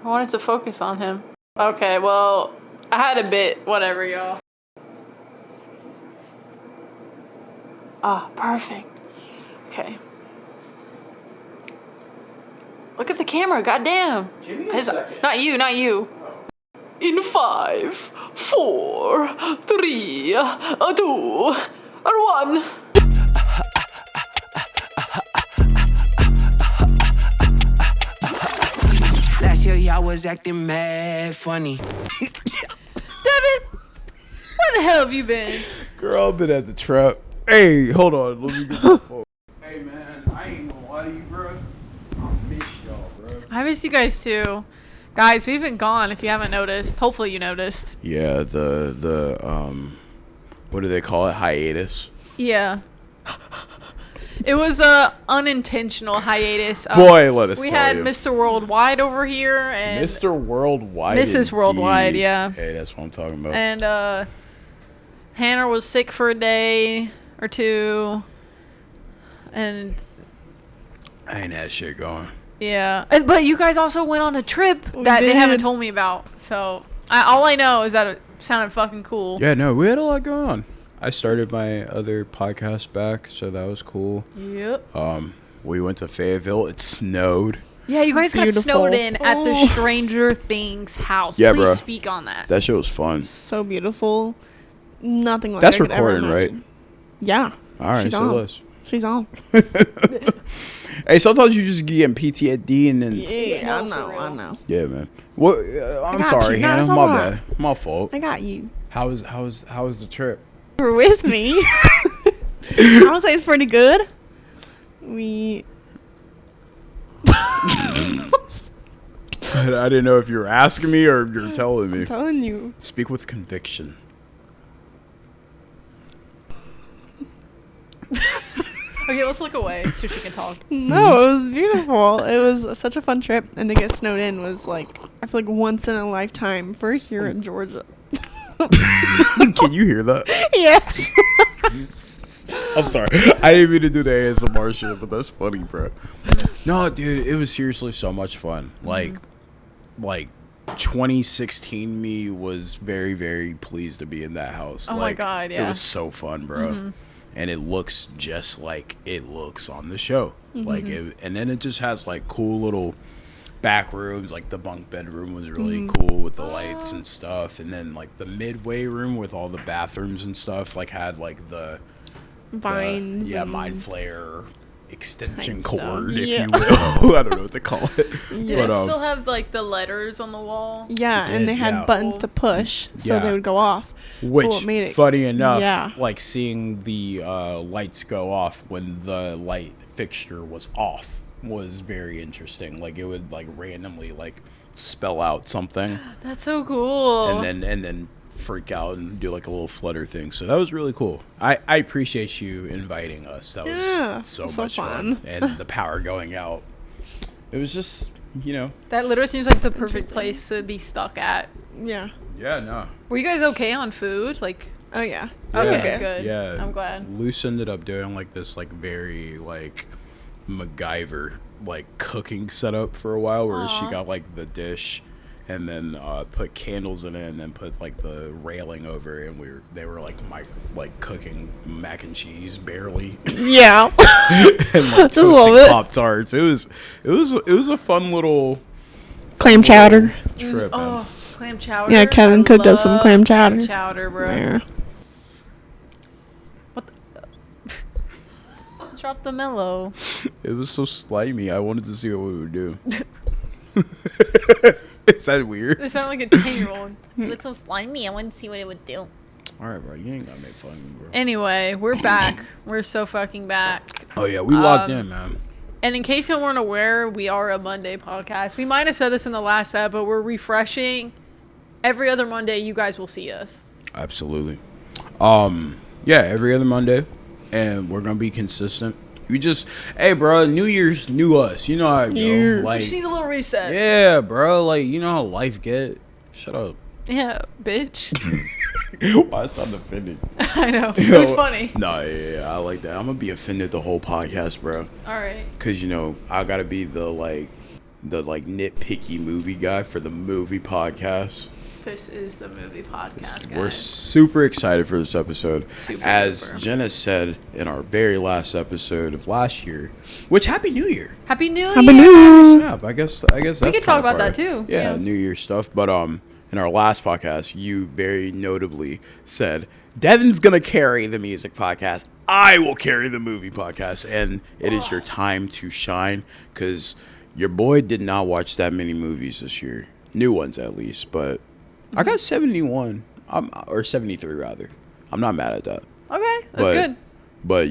I wanted to focus on him. Okay, well, I had a bit. Whatever, y'all. Ah, perfect. Okay. Look at the camera, goddamn. Give me a second. Not you. In 5, 4, 3, 2, 1. Last year y'all was acting mad funny. Devin, where the hell have you been? Girl, I've been at the trap. Hey, hold on. Let me get my phone. Hey, man, I ain't gonna lie to you, bro. I miss y'all, bro. I miss you guys too. Guys, we've been gone if you haven't noticed. Hopefully you noticed. Yeah, the what do they call it? Hiatus. Yeah. It was a unintentional hiatus. Boy, let us We tell had you. Mr. Worldwide over here and Mr. Worldwide. Mrs. Worldwide, indeed. yeah. Hey, that's what I'm talking about. And Hannah was sick for a day or two. And I ain't had shit going. yeah. But you guys also went on a trip that they haven't told me about. So all I know is that it sounded fucking cool. Yeah, no, we had a lot going on. I started my other podcast back, so that was cool. Yep. We went to Fayetteville. It snowed. Yeah, you guys Beautiful. got snowed in at the Stranger Things house. Yeah, Please bruh. speak on that. That shit was fun. So beautiful. Nothing like That's I could ever recording, right? imagine. Yeah. All right, She's so on. let's. She's on. Hey, sometimes you just get PTSD and then. Yeah, No, for real. I know. Yeah, man. What? I'm got sorry, you. No, Hannah. it's My alright. bad. My fault. I got you. How was the trip? You were with me. I would say it's pretty good. We. I didn't know if you were asking me or if you're telling me. I'm telling you. Speak with conviction. Okay, let's look away so she can talk. No, it was beautiful. It was such a fun trip, and to get snowed in was like I feel like once in a lifetime for here in Georgia. Can you hear that? Yes. I'm sorry. I didn't mean to do the ASMR shit, but that's funny, bro. No, dude, it was seriously so much fun. Like 2016 me was very, very pleased to be in that house. Oh my God, yeah. It was so fun, bro. And it looks just like it looks on the show. And then it just has like cool little back rooms. Like the bunk bedroom was really cool with the lights and stuff. And then like the midway room with all the bathrooms and stuff, like had like the Vines. yeah, and- mind flare extension type stuff. cord, if Yeah. you will. I don't know what to call it. Did But it still have like the letters on the wall? Yeah, It and they did, had yeah. buttons to push, so Yeah. they would go off. Which, Well, it made it- funny enough, yeah. like seeing the lights go off when the light fixture was off was very interesting. Like it would like randomly like spell out something That's so cool. and then freak out and do like a little flutter thing. So that was really cool. I appreciate you inviting us. That Yeah, was so so much fun. fun. And the power going out. It was just, That literally seems like the perfect place to be stuck at. Yeah. yeah, no. Were you guys okay on food? Like, Oh yeah. okay, Yeah. good. Yeah. I'm glad. Luce ended up doing like this like very like MacGyver like cooking setup for a while where she got like the dish and then put candles in it and then put like the railing over it, and they were like cooking mac and cheese barely Yeah. and like Just love toasting it. Pop-Tarts. It was a fun little Clam chowder. trip. man. Oh, clam chowder. Yeah, Kevin cooked us some love clam chowder. Chowder, bro. Yeah. What the? Drop the mellow. It was so slimy. I wanted to see what we would do. Is that weird? It sounded like a 10-year-old. It looked so slimy. I wanted to see what it would do. All right, bro. You ain't gotta make fun of me, bro. Anyway, we're back. We're so fucking back. Oh yeah, we locked in, man. And in case you weren't aware, we are a Monday podcast. We might have said this in the last ep, but we're refreshing. Every other Monday, you guys will see us. Absolutely. Yeah, every other Monday, and we're gonna be consistent. We just, hey, bro, New Year's, new us. You know how it go. Yeah. Like, Just need a little reset. yeah, bro. Like, you know how life get. Shut up. Yeah, bitch. Why I sound offended? I know. It was funny. No, yeah, I like that. I'm gonna be offended the whole podcast, bro. All right. Cause I gotta be the the like nitpicky movie guy for the movie podcast. This is the movie podcast, guys. We're super excited for this episode. Super As duper. Jenna said in our very last episode of last year, which Happy New Year. Happy New Happy Year! New Yeah, I guess that's We could talk kinda about that part. too. Yeah, New Year stuff. But in our last podcast, you very notably said Devin's gonna carry the music podcast. I will carry the movie podcast, and it is your time to shine because your boy did not watch that many movies this year, new ones at least. But I got 71, or 73 rather. I'm not mad at that. Okay, that's But- good. But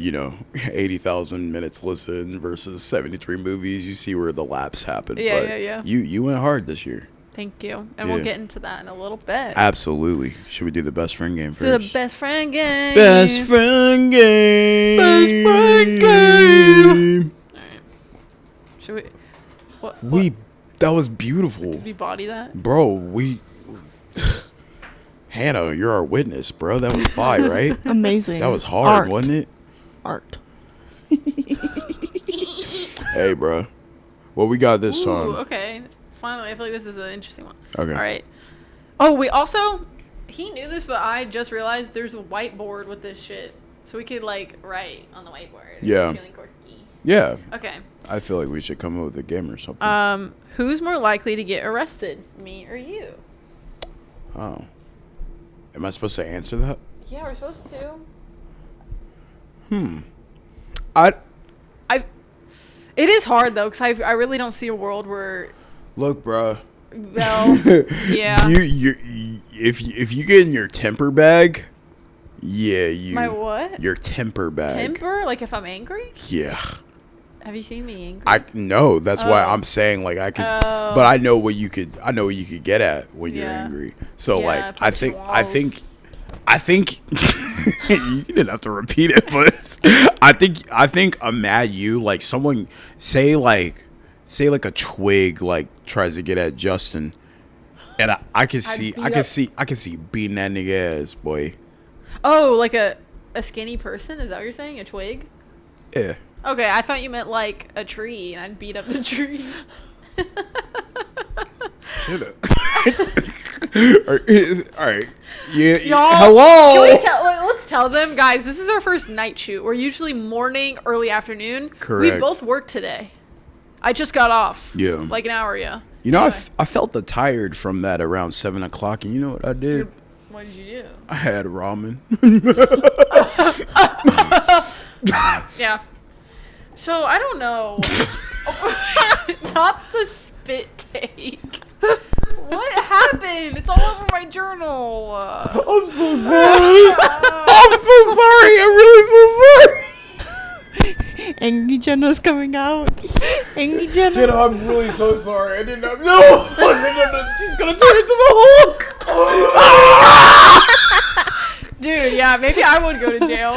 80,000 minutes listened versus 73 movies. You see where the lapse happened. Yeah, but yeah. You went hard this year. Thank you. And we'll Yeah. get into that in a little bit. Absolutely. Should we do the best friend game first? So the best friend game. Best friend game. Best friend game. All right. Should we? What? That was beautiful. Did we body that? Bro, Hannah, you're our witness, bro. That was fire, right? Amazing. That was hard, Art. wasn't it? Art. Hey, bro. What we got this Ooh, time? okay. Finally, I feel like this is an interesting one. Okay. All right. Oh, we also, he knew this, but I just realized there's a whiteboard with this shit. So we could, like, write on the whiteboard. Yeah. Feeling quirky. Yeah. Okay. I feel like we should come up with a game or something. Who's more likely to get arrested, me or you? Oh. Am I supposed to answer that? Yeah, we're supposed to. It is hard though, because I really don't see a world where. Look, bro. Well, yeah. If you get in your temper bag, yeah, My what? Your temper bag. Temper? Like if I'm angry? Yeah. Have you seen me angry? I know. That's why Oh. I'm saying like I could, Oh. but I know what you could get at when you're Yeah. angry. So Yeah, like I punching think walls. you didn't have to repeat it, but I think a mad you like someone say like a twig like tries to get at Justin, and I can see beating that nigga ass, boy. Oh, like a skinny person? Is that what you're saying? A twig? Yeah. Okay, I thought you meant like a tree, and I'd beat up the tree. Shut up. All right. Yeah. Y'all, Hello. let's tell them, guys, this is our first night shoot. We're usually morning, early afternoon. We Correct. both worked today. I just got off. Yeah. Like an hour ago. You know, Anyway, I felt the tired from that around 7 o'clock, and you know what I did? what did you do? I had ramen. Yeah. So, I don't know. Not the spit take. What happened? It's all over my journal. I'm so sorry. I'm so sorry. I'm really so sorry. Angry Jenna's coming out. Angry Jenna. Jenna, I'm really so sorry. I did not know. No. She's gonna turn into the Hulk. Dude, yeah, maybe I would go to jail.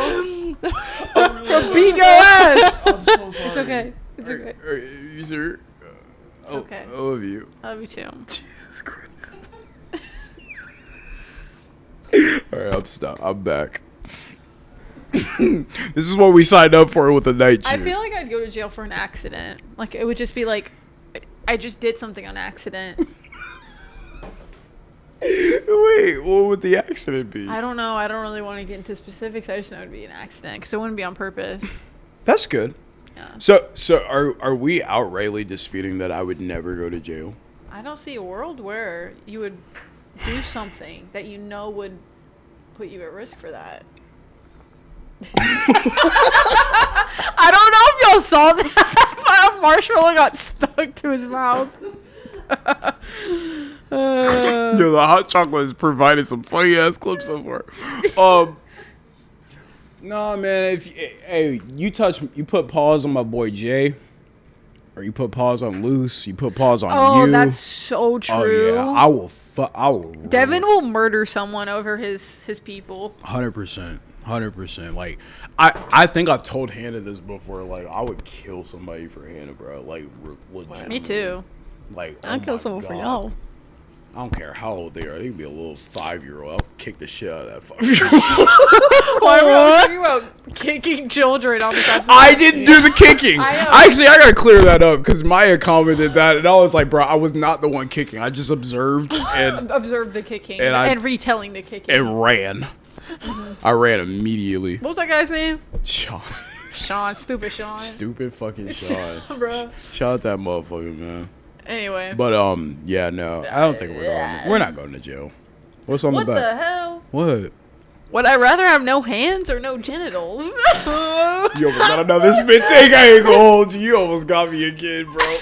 I'm really For beating your ass. I'm so sorry. It's okay. It's okay. Are you sure? It's okay. I love you. I love you too. Jesus Christ. All right, I'm back. This is what we signed up for with the night shoot. I feel like I'd go to jail for an accident. Like, it would just be like, I just did something on accident. Wait, what would the accident be? I don't know. I don't really want to get into specifics. I just know it'd be an accident because it wouldn't be on purpose. That's good. Yeah. So are we outrightly disputing that I would never go to jail? I don't see a world where you would do something that you know would put you at risk for that. I don't know if y'all saw that, but a marshmallow got stuck to his mouth. Yo, the hot chocolate has provided some funny ass clips so far. Nah, man. If you put pause on my boy Jay, or you put pause on Luce, you put pause on Oh, you. that's so true. Oh yeah, I will. Devin will murder someone over his people. 100%. 100%. Like, I think I've told Hannah this before. Like, I would kill somebody for Hannah, bro. Like, legitimately. Me too. Like, I'll oh kill my someone for God. y'all. don't care how old they are. They can be a little 5-year-old. I'll kick the shit out of that 5-year-old. Why were we talking about kicking children on this episode? I didn't do the kicking. I know. Actually, I gotta clear that up because Maya commented that, and I was like, bro, I was not the one kicking. I just observed and Observe the kicking And retelling the kicking. and ran. I ran immediately. What was that guy's name? Sean. Sean. Stupid Sean. Stupid fucking Sean. Bro. Shout out that motherfucker, man. Anyway. But yeah, no, I don't think we're not going to jail. What's on What the the back? hell? What? Would I rather have no hands or no genitals? You almost got another spit take. I ain't gonna hold you. You almost got me again, bro.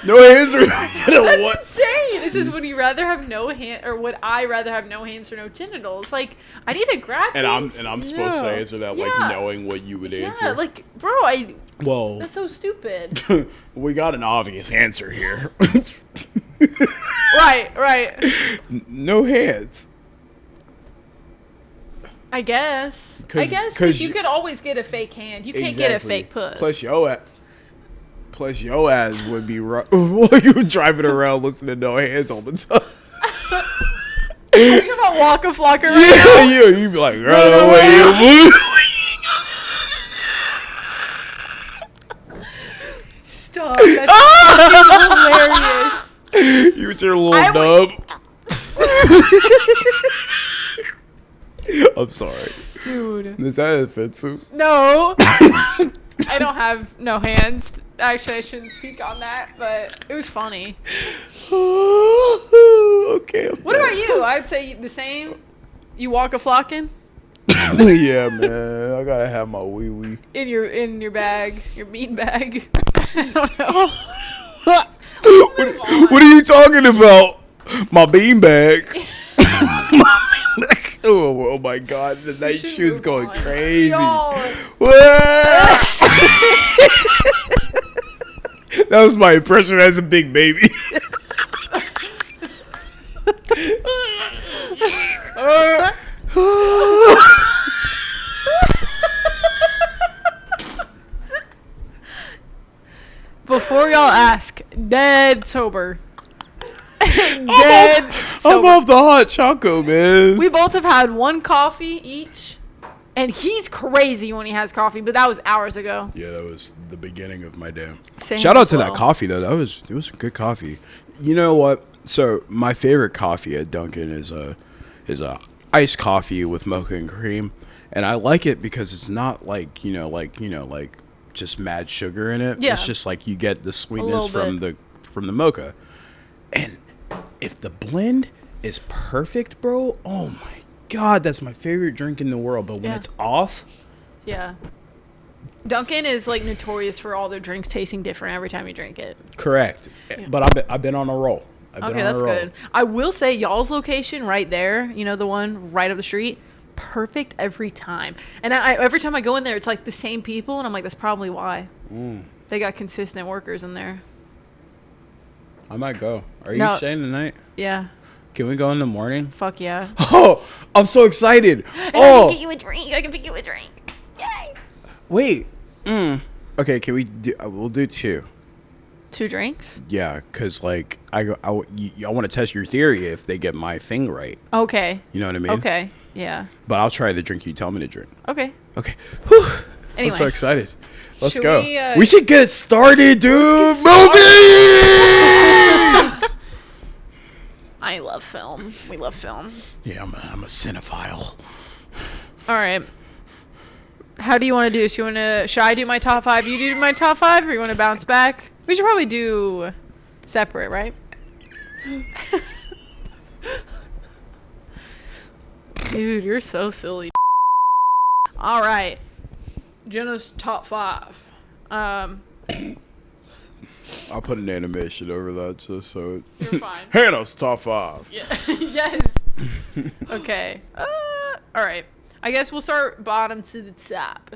No hands or That's what? insane. It says, would you rather have no hand, or would I rather have no hands or no genitals? Like, I need to grab And things. I'm supposed to answer that like Yeah. knowing what you would Yeah, answer. like, bro, Well, that's so stupid. we got an obvious answer here. Right. No hands. I guess. 'Cause- Because you could always get a fake hand. You can't get a fake puss. Plus your ass would be you were driving around listening to no hands all the time. Think about Waka Flocka right Yeah, you'd be like, run away, now. Stop. That's hilarious. you with your little I nub. I'm sorry. Dude. Is that offensive? No. I don't have no hands. Actually, I shouldn't speak on that, but it was funny. Okay. What about you? I'd say the same. You Waka Flocking Yeah, man. I gotta have my wee wee. in your bag, your meat bag. I don't know. What are you talking about? My bean bag. Oh my god, the night should shoot's move going on. crazy. Y'all. That was my impression as a big baby. Before y'all ask, dead sober. Dead sober. I'm off the hot choco, man. We both have had one coffee each, and he's crazy when he has coffee, but that was hours ago. Yeah, that was the beginning of my day. Same Shout out as to well. that coffee though. It was good coffee. You know what? So my favorite coffee at Dunkin' is a iced coffee with mocha and cream, and I like it because it's not like just mad sugar in it. Yeah. It's just like you get the sweetness little from the mocha, and if the blend is perfect, bro, oh my god, that's my favorite drink in the world. But when Yeah. it's off. Yeah. Dunkin' is like notorious for all their drinks tasting different every time you drink it. Correct. But I've been on a roll. Okay, that's good. I will say y'all's location right there, you know, the one right up the street, perfect every time. And every time I go in there, it's like the same people, and I'm like, that's probably why. They got consistent workers in there. I might go. Are you No. staying tonight? Yeah. Can we go in the morning? Fuck yeah. Oh, I'm so excited. I can Oh, get you a drink. I can pick you a drink. Yay. wait. Okay, can we do? We'll do 2. 2 drinks? Yeah, cause like I want to test your theory if they get my thing right. Okay. You know what I mean? Okay. Yeah. But I'll try the drink you tell me to drink. Okay. Okay. Whew. Anyway. I'm so excited. Let's Should go. we, should get started, dude. Movies. I love film. We love film. Yeah, I'm a cinephile. All right. How do you want to do this? Should I do my top 5? You do my top 5, or you want to bounce back? We should probably do separate, right? Dude, you're so silly. All right. Jenna's top 5. I'll put an animation over that just so. You're fine. Hannah's top 5. Yeah. Yes. Okay. All right. I guess we'll start bottom to the top.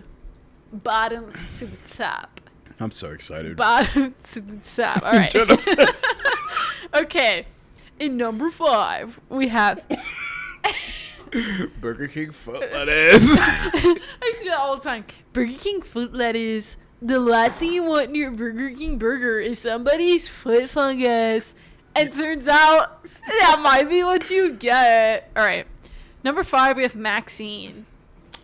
Bottom to the top. I'm so excited. Bottom to the top. All right. Jenna. Okay. In number 5, we have. Burger King foot lettuce. I see that all the time. Burger King foot lettuce. The last thing you want in your Burger King burger is somebody's foot fungus And turns out that might be what you get. All right. Number 5, we have Maxine.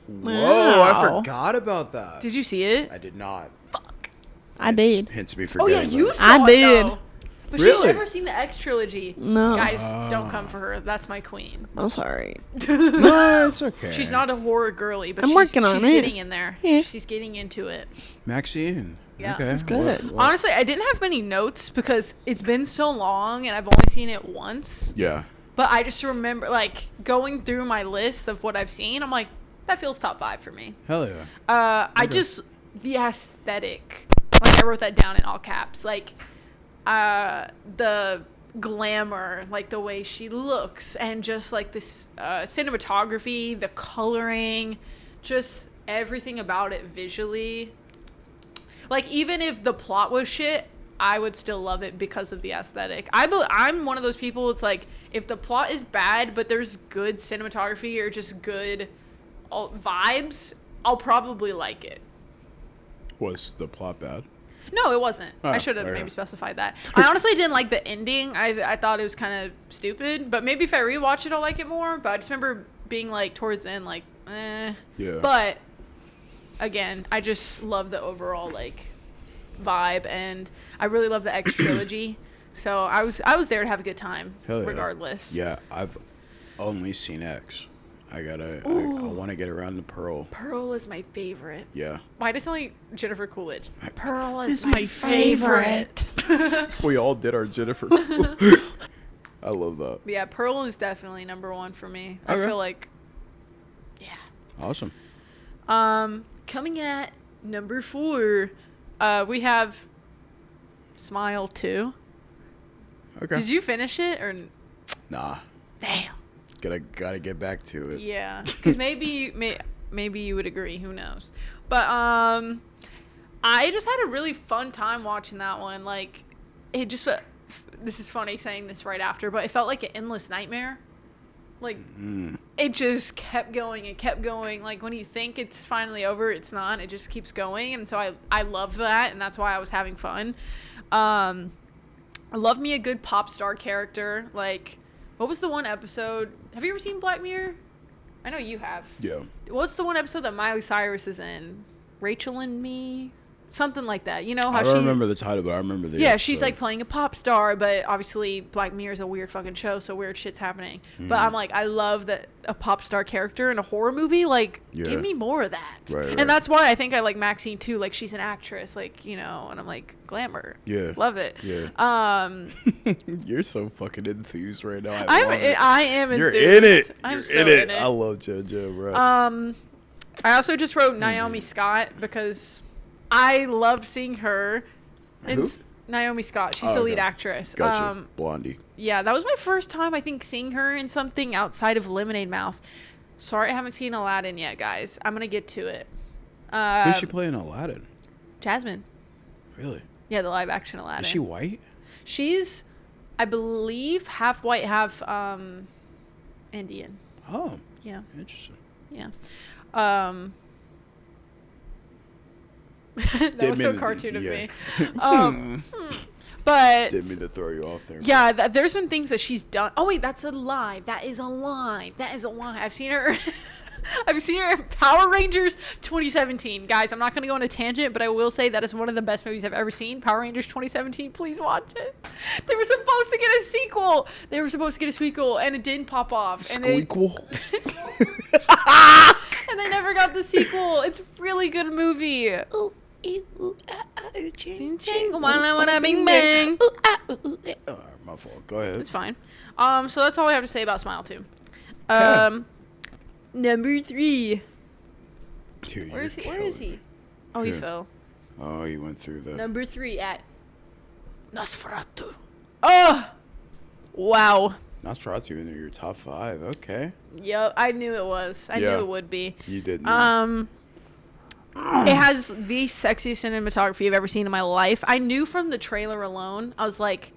Whoa, I Wow. forgot about that. Did you see it? I did not. Fuck. I did. Hence me Oh, forgetting. yeah, you that. saw I it, did. though. But Really? she's never seen the X trilogy. No. Guys, don't come for her. That's my queen. I'm sorry. No, it's okay. She's not a horror girly, but I'm working on she's it. getting in there. Yeah. She's getting into it. Maxine. Yeah. Okay. That's good. Honestly, I didn't have many notes because it's been so long and I've only seen it once. Yeah. But I just remember, like, going through my list of what I've seen, I'm like, that feels top 5 for me. Hell yeah. The aesthetic. Like, I wrote that down in all caps. Like, the glamour, like the way she looks, and just like this cinematography, the coloring, just everything about it visually. Like, even if the plot was shit, I would still love it because of the aesthetic. I'm one of those people, it's like, if the plot is bad, but there's good cinematography or just good vibes, I'll probably like it. Was the plot bad? No, it wasn't. Oh, I should have okay. maybe specified that. I honestly didn't like the ending. I thought it was kind of stupid, but maybe if I rewatch it, I'll like it more. But I just remember being like towards the end, like, eh. Yeah. But again, I just love the overall like vibe, and I really love the X trilogy. So I was there to have a good time, Hell yeah. regardless. Yeah, I've only seen X. I want to get around to Pearl. Pearl is my favorite. Yeah. Why does it sound like Jennifer Coolidge? Pearl is It's my favorite. We all did our Jennifer. I love that. Yeah, Pearl is definitely number 1 for me. I Okay. feel like, yeah. Awesome. Coming at number 4, we have Smile 2. Okay. Did you finish it or? Nah. Damn. Gotta get back to it. Yeah, because maybe you would agree. Who knows? But I just had a really fun time watching that one. Like, it just. This is funny saying this right after, but it felt like an endless nightmare. Like, it just kept going and kept going. Like, when you think it's finally over, it's not. It just keeps going, and so I love that, and that's why I was having fun. I love me a good pop star character. Like, what was the one episode? Have you ever seen Black Mirror? I know you have. Yeah. What's the one episode that Miley Cyrus is in? Rachel and Me? Something like that. You know how I don't remember the title, but I remember the Yeah, she's episode. like playing a pop star, but obviously Black Mirror is a weird fucking show, so weird shit's happening. But I'm like, I love that a pop star character in a horror movie. Like, Yeah. give me more of that. Right. And that's why I think I like Maxine too. Like, she's an actress, like, you know, and I'm like, glamour. Yeah. Love it. Yeah. You're so fucking enthused right now. I am You're enthused. in it. I'm You're so in it. I love JoJo, bro. I also just wrote Naomi Scott because I loved seeing her. It's Naomi Scott. She's the lead okay. actress. Gotcha. Blondie. Yeah, that was my first time, I think, seeing her in something outside of Lemonade Mouth. Sorry I haven't seen Aladdin yet, guys. I'm going to get to it. Who's she playing Aladdin? Jasmine. Really? Yeah, the live action Aladdin. Is she white? She's, I believe, half white, half Indian. Oh, Yeah. interesting. Yeah. That was so cartoon of me. But Didn't mean to throw you off there. yeah, there's been things that she's done. Oh wait, that's a lie. That is a lie. That is a lie. I've seen her. I've seen her in Power Rangers 2017. Guys, I'm not going to go on a tangent, but I will say that is one of the best movies I've ever seen. Power Rangers 2017. Please watch it. They were supposed to get a sequel. And it didn't pop off. Squeakle. And they never got the sequel. It's a really good movie. Ching ching, wanna bing bang. My fault. Go ahead. It's fine. So that's all I have to say about Smile 2. Number 3. Dude, Where you're is he? killing me. Oh, he Yeah. fell. Oh, you went through the. Number 3 at Nosferatu. Oh, wow. Nosferatu in your top 5. Okay. Yep, I knew it was. I knew Yeah. it would be. You did know. It has the sexiest cinematography I've ever seen in my life. I knew from the trailer alone. I was like,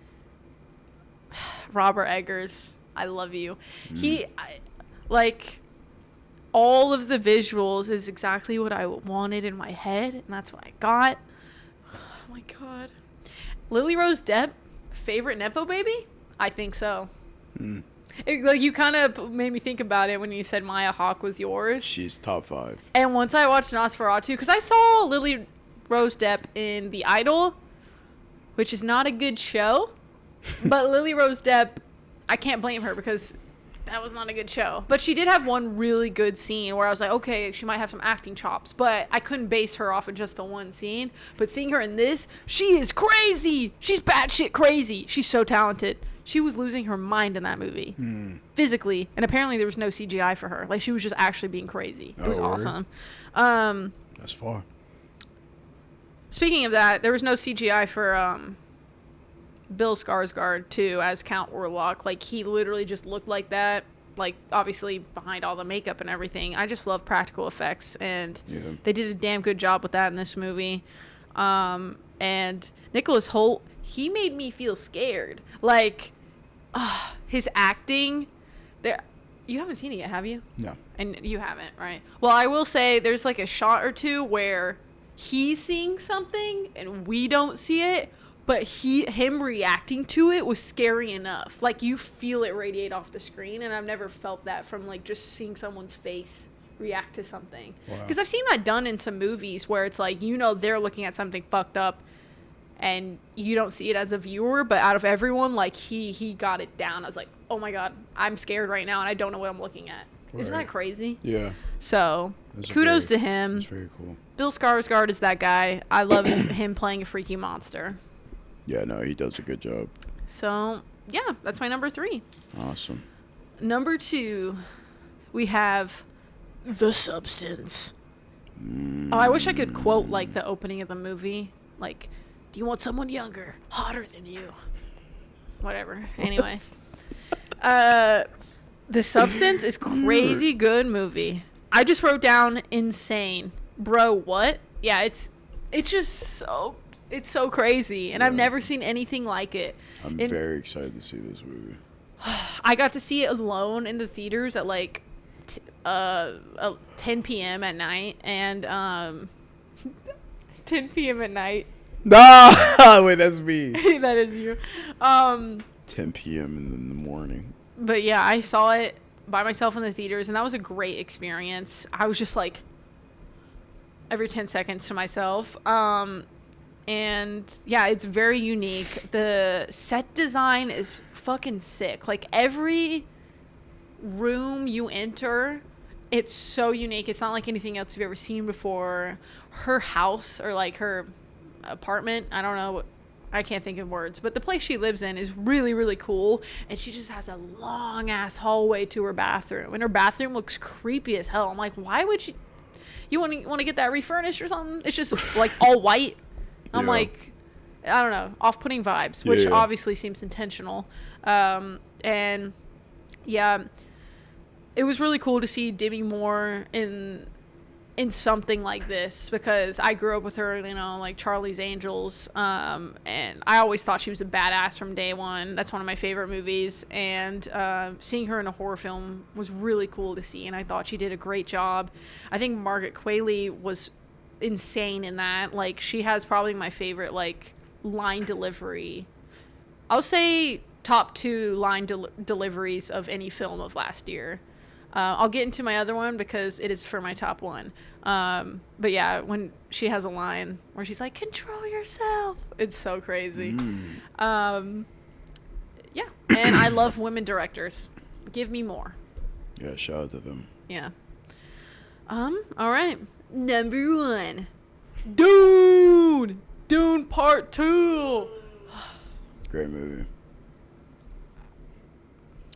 Robert Eggers, I love you. All of the visuals is exactly what I wanted in my head, and that's what I got. Oh my god. Lily Rose Depp, favorite Nepo baby? I think so. Like, you kind of made me think about it when you said Maya Hawke was yours. She's top 5. And once I watched Nosferatu, because I saw Lily Rose Depp in The Idol, which is not a good show, but Lily Rose Depp, I can't blame her because that was not a good show. But she did have one really good scene where I was like, okay, she might have some acting chops, but I couldn't base her off of just the one scene. But seeing her in this, she is crazy. She's batshit crazy. She's so talented. She was losing her mind in that movie, physically, and apparently there was no CGI for her. Like, she was just actually being crazy. It was awesome. That's far. Speaking of that, there was no CGI for Bill Skarsgård too as Count Orlok. Like, he literally just looked like that. Like, obviously behind all the makeup and everything. I just love practical effects, and they did a damn good job with that in this movie. And Nicholas Hoult, he made me feel scared. Like, his acting. There, you haven't seen it yet, have you? No. And you haven't, right? Well, I will say there's like a shot or two where he's seeing something and we don't see it, but him reacting to it was scary enough. Like, you feel it radiate off the screen, and I've never felt that from like just seeing someone's face react to something. Because I've seen that done in some movies where it's like, you know, they're looking at something fucked up and you don't see it as a viewer, but out of everyone, like, he got it down. I was like, oh my god, I'm scared right now and I don't know what I'm looking at. Isn't that crazy? Yeah. So kudos to him. That's very cool. Bill Skarsgård is that guy. I love him playing a freaky monster. Yeah, no, he does a good job. So yeah, that's my number 3. Awesome. Number 2, we have The Substance. Oh, I wish I could quote like the opening of the movie, like, do you want someone younger, hotter than you? Whatever. Anyway. The Substance is crazy good movie. I just wrote down insane. Bro, what? Yeah, it's just so crazy, and I've never seen anything like it. I'm very excited to see this movie. I got to see it alone in the theaters at like 10 p.m. at night, and 10 p.m. at night. No, wait, that's me. That is you. 10 p.m. in the morning. But yeah, I saw it by myself in the theaters, and that was a great experience. I was just like every 10 seconds to myself. And yeah, it's very unique. The set design is fucking sick. Like, every room you enter, it's so unique. It's not like anything else you've ever seen before. Her house, or like her apartment, I don't know, I can't think of words, but the place she lives in is really, really cool, and she just has a long ass hallway to her bathroom, and her bathroom looks creepy as hell. I'm like, why would you want to get that refurnished or something? It's just like all white. I'm like, I don't know, off-putting vibes, which obviously seems intentional. And yeah, it was really cool to see Demi Moore in something like this, because I grew up with her, you know, like Charlie's Angels, and I always thought she was a badass from day one. That's one of my favorite movies, and seeing her in a horror film was really cool to see, and I thought she did a great job. I think Margaret Qualley was insane in that. Like, she has probably my favorite like line delivery. I'll say top 2 line deliveries of any film of last year. I'll get into my other one because it is for my top 1. But yeah, when she has a line where she's like, control yourself, it's so crazy. Yeah, and I love women directors. Give me more. Yeah, shout out to them. Yeah. All right. Number 1. Dune Part 2. Great movie.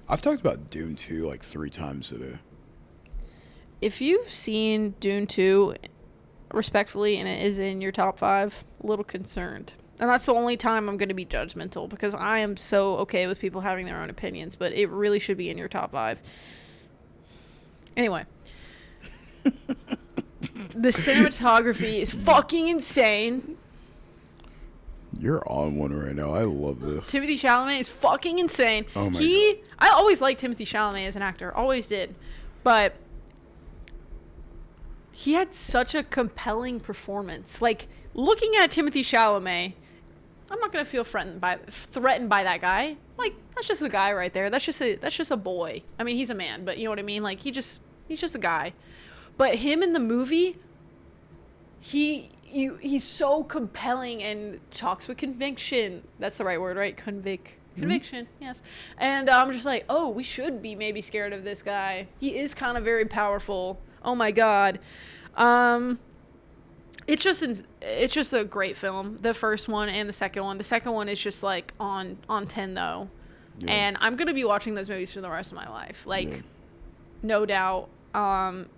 I've talked about Dune 2 like 3 times today. If you've seen Dune 2, respectfully, and it is in your top 5, a little concerned. And that's the only time I'm going to be judgmental, because I am so okay with people having their own opinions, but it really should be in your top 5. Anyway. The cinematography is fucking insane. You're on one right now. I love this. Timothée Chalamet is fucking insane. Oh my God. I always liked Timothée Chalamet as an actor. Always did. But he had such a compelling performance. Like, looking at Timothée Chalamet, I'm not gonna feel threatened by that guy. Like, that's just a guy right there. That's just a boy. I mean, he's a man, but you know what I mean. Like, he's just a guy. But him in the movie, he's so compelling and talks with conviction. That's the right word, right? Conviction, yes. And I'm just like, oh, we should be maybe scared of this guy. He is kind of very powerful. Oh my god. It's just a great film. The first one and the second one. The second one is just like on 10 though. Yeah. And I'm gonna be watching those movies for the rest of my life. Like, no doubt.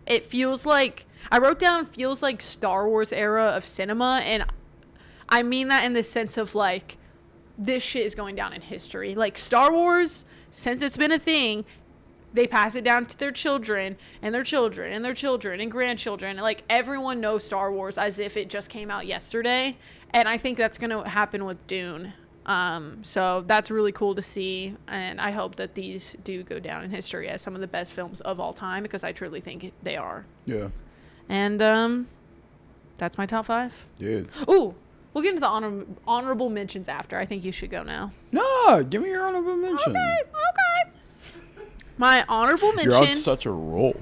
It feels like, I wrote down, feels like Star Wars era of cinema, and I mean that in the sense of like, this shit is going down in history. Like, Star Wars, since it's been a thing, they pass it down to their children and their children and their children and grandchildren. Like, everyone knows Star Wars as if it just came out yesterday. And I think that's going to happen with Dune. So that's really cool to see. And I hope that these do go down in history as some of the best films of all time, because I truly think they are. Yeah. And that's my top 5. Dude. Ooh. We'll get into the honorable mentions after. I think you should go now. No, give me your honorable mention. Okay. My honorable mention. You're on such a roll.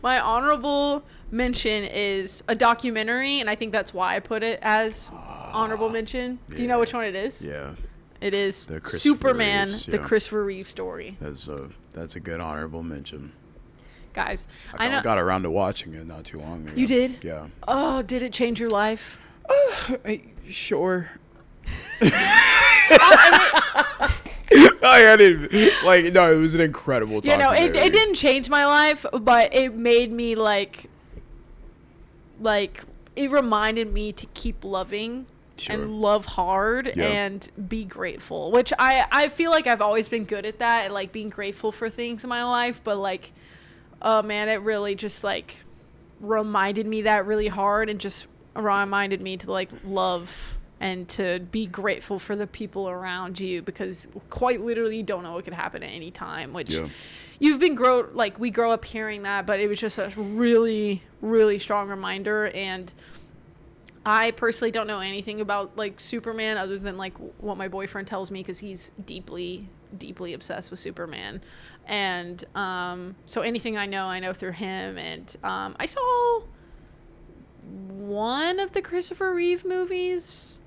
My honorable mention is a documentary, and I think that's why I put it as honorable mention. Do you know which one it is? Yeah. It is Superman, Reeves, the Christopher Reeve story. That's a good honorable mention. Guys, I got around to watching it not too long ago. You did? Yeah. Oh, did it change your life? Sure. I didn't like. No, it was an incredible. You know, it didn't change my life, but it made me like it reminded me to keep loving and love hard and be grateful. Which I feel like I've always been good at that, and like being grateful for things in my life. But like, oh man, it really just like reminded me that really hard, and just reminded me to like love and to be grateful for the people around you, because quite literally you don't know what could happen at any time, which you've been we grow up hearing that, but it was just a really, really strong reminder. And I personally don't know anything about like Superman other than like what my boyfriend tells me, because he's deeply, deeply obsessed with Superman. And so anything I know through him. And I saw one of the Christopher Reeve movies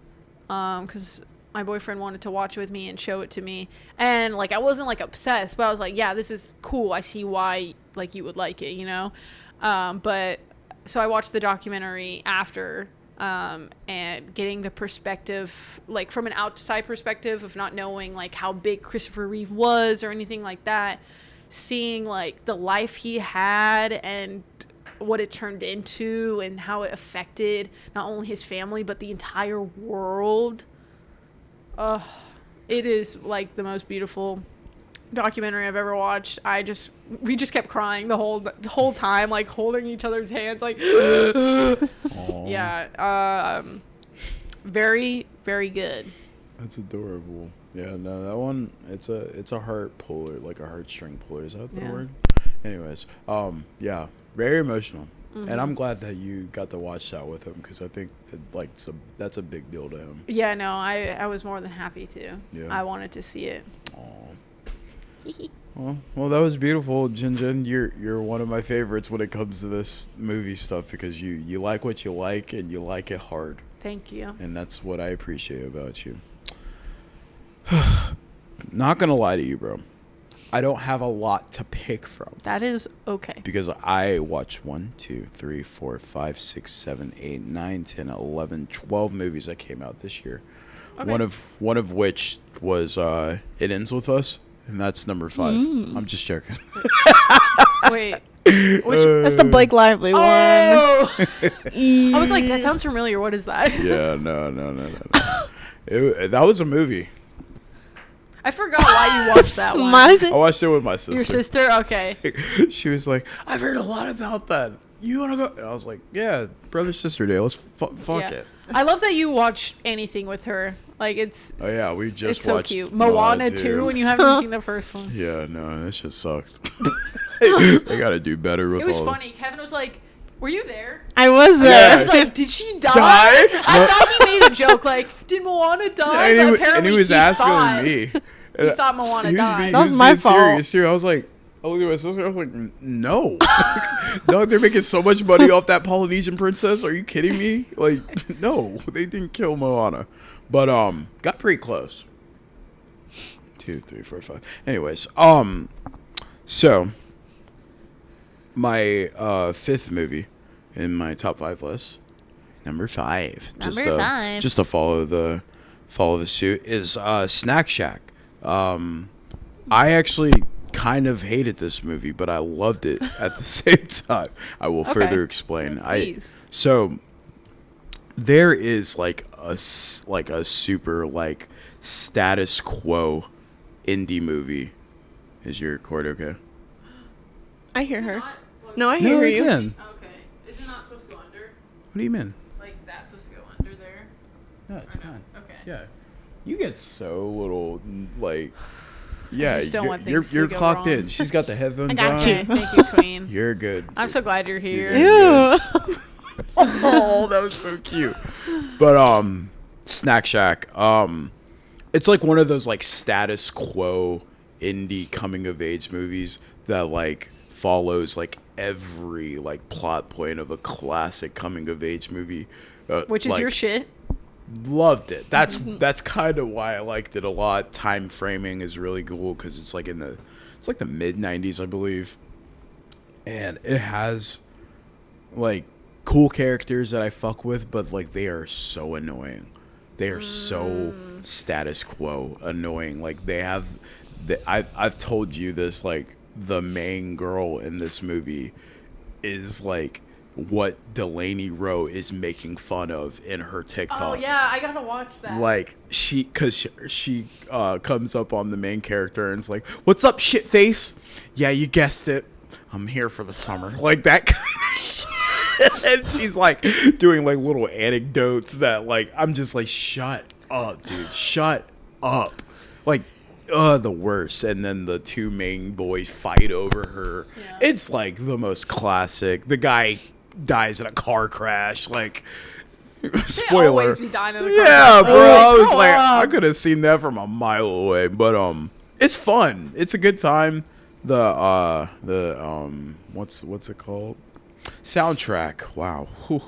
because my boyfriend wanted to watch it with me and show it to me, and like I wasn't like obsessed, but I was like, yeah, this is cool, I see why like you would like it, you know. But so I watched the documentary after, and getting the perspective, like from an outside perspective of not knowing like how big Christopher Reeve was or anything like that, seeing like the life he had and what it turned into and how it affected not only his family but the entire world. It is like the most beautiful documentary I've ever watched. We just kept crying the whole time, like holding each other's hands, like yeah. Very, very good. That's adorable. Yeah, no, that one, it's a heart puller, like a heartstring puller. Is that the word? Anyways, yeah, very emotional. Mm-hmm. And I'm glad that you got to watch that with him, because I think that, that's a big deal to him. Yeah, no, I was more than happy to. Yeah. I wanted to see it. Well, that was beautiful, Jinjin. You're one of my favorites when it comes to this movie stuff, because you like what you like and you like it hard. Thank you. And that's what I appreciate about you. Not gonna lie to you, bro. I don't have a lot to pick from. That is okay. Because I watched 1, 2, 3, 4, 5, 6, 7, 8, 9, 10, 11, 12 movies that came out this year. Okay. One of which was It Ends With Us, and that's number 5. I'm just joking. Wait. That's the Blake Lively one. I was like, that sounds familiar. What is that? Yeah, no. That was a movie. I forgot why you watched that one. I watched it with my sister. Your sister? Okay. She was like, I've heard a lot about that. You want to go? And I was like, yeah, brother-sister day. Let's fuck it. I love that you watch anything with her. Like, it's... Oh, yeah, we just it's watched... so cute. Moana 2, and you haven't seen the first one. Yeah, no, that shit sucked. They got to do better with all... It was funny. Kevin was like, Were you there? I was Yeah. there. I was like, did she die? Die? I thought he made a joke like, did Moana die? And But he, apparently and he was he asking thought, me. He thought Moana died. That was my fault. Serious too. I was like, I looked at my sister. I was like, no, no, they're making so much money off that Polynesian princess. Are you kidding me? Like, no, they didn't kill Moana, but got pretty close. 2, 3, 4, 5. Anyways, so my fifth movie in my top 5 list, number 5. Number 5. Just to follow the suit is Snack Shack. I actually kind of hated this movie, but I loved it at the same time. I will further explain. Please. So there is like a super like status quo indie movie. Is your cord okay? I hear her. Not- No, I No, hear it's you. in. Okay. Is it not supposed to go under? What do you mean? Like that's supposed to go under there? No, it's Or no? fine. Okay. Yeah, you get so little like. Yeah, just don't want you're things to go clocked wrong. in. She's got the headphones I got on. you. Okay, thank you, Queen. You're good. I'm so glad you're here. You're good. Ew. Oh, that was so cute. But Snack Shack, it's like one of those like status quo indie coming of age movies that like follows like every like plot point of a classic coming of age movie. Which is like, your shit. Loved it. That's kind of why I liked it a lot. Time framing is really cool because it's like the mid 90s, I believe, and it has like cool characters that I fuck with, but like they are so annoying. They are so status quo annoying. Like they have, I've told you this. Like the main girl in this movie is like what Delaney Rowe is making fun of in her TikToks. Oh yeah, I gotta watch that. Like cause she comes up on the main character and it's like, "What's up, shit face? Yeah, you guessed it. I'm here for the summer." Like that kind of shit. And she's like doing like little anecdotes that like I'm just like, shut up, dude. Shut up. Like the worst. And then the two main boys fight over her. Yeah. It's like the most classic. The guy dies in a car crash. Like spoiler. Always be dying in a car Yeah, crash. bro. I was Grow like, up. I could have seen that from a mile away. But it's fun. It's a good time. The what's it called? Soundtrack. Wow. Whew.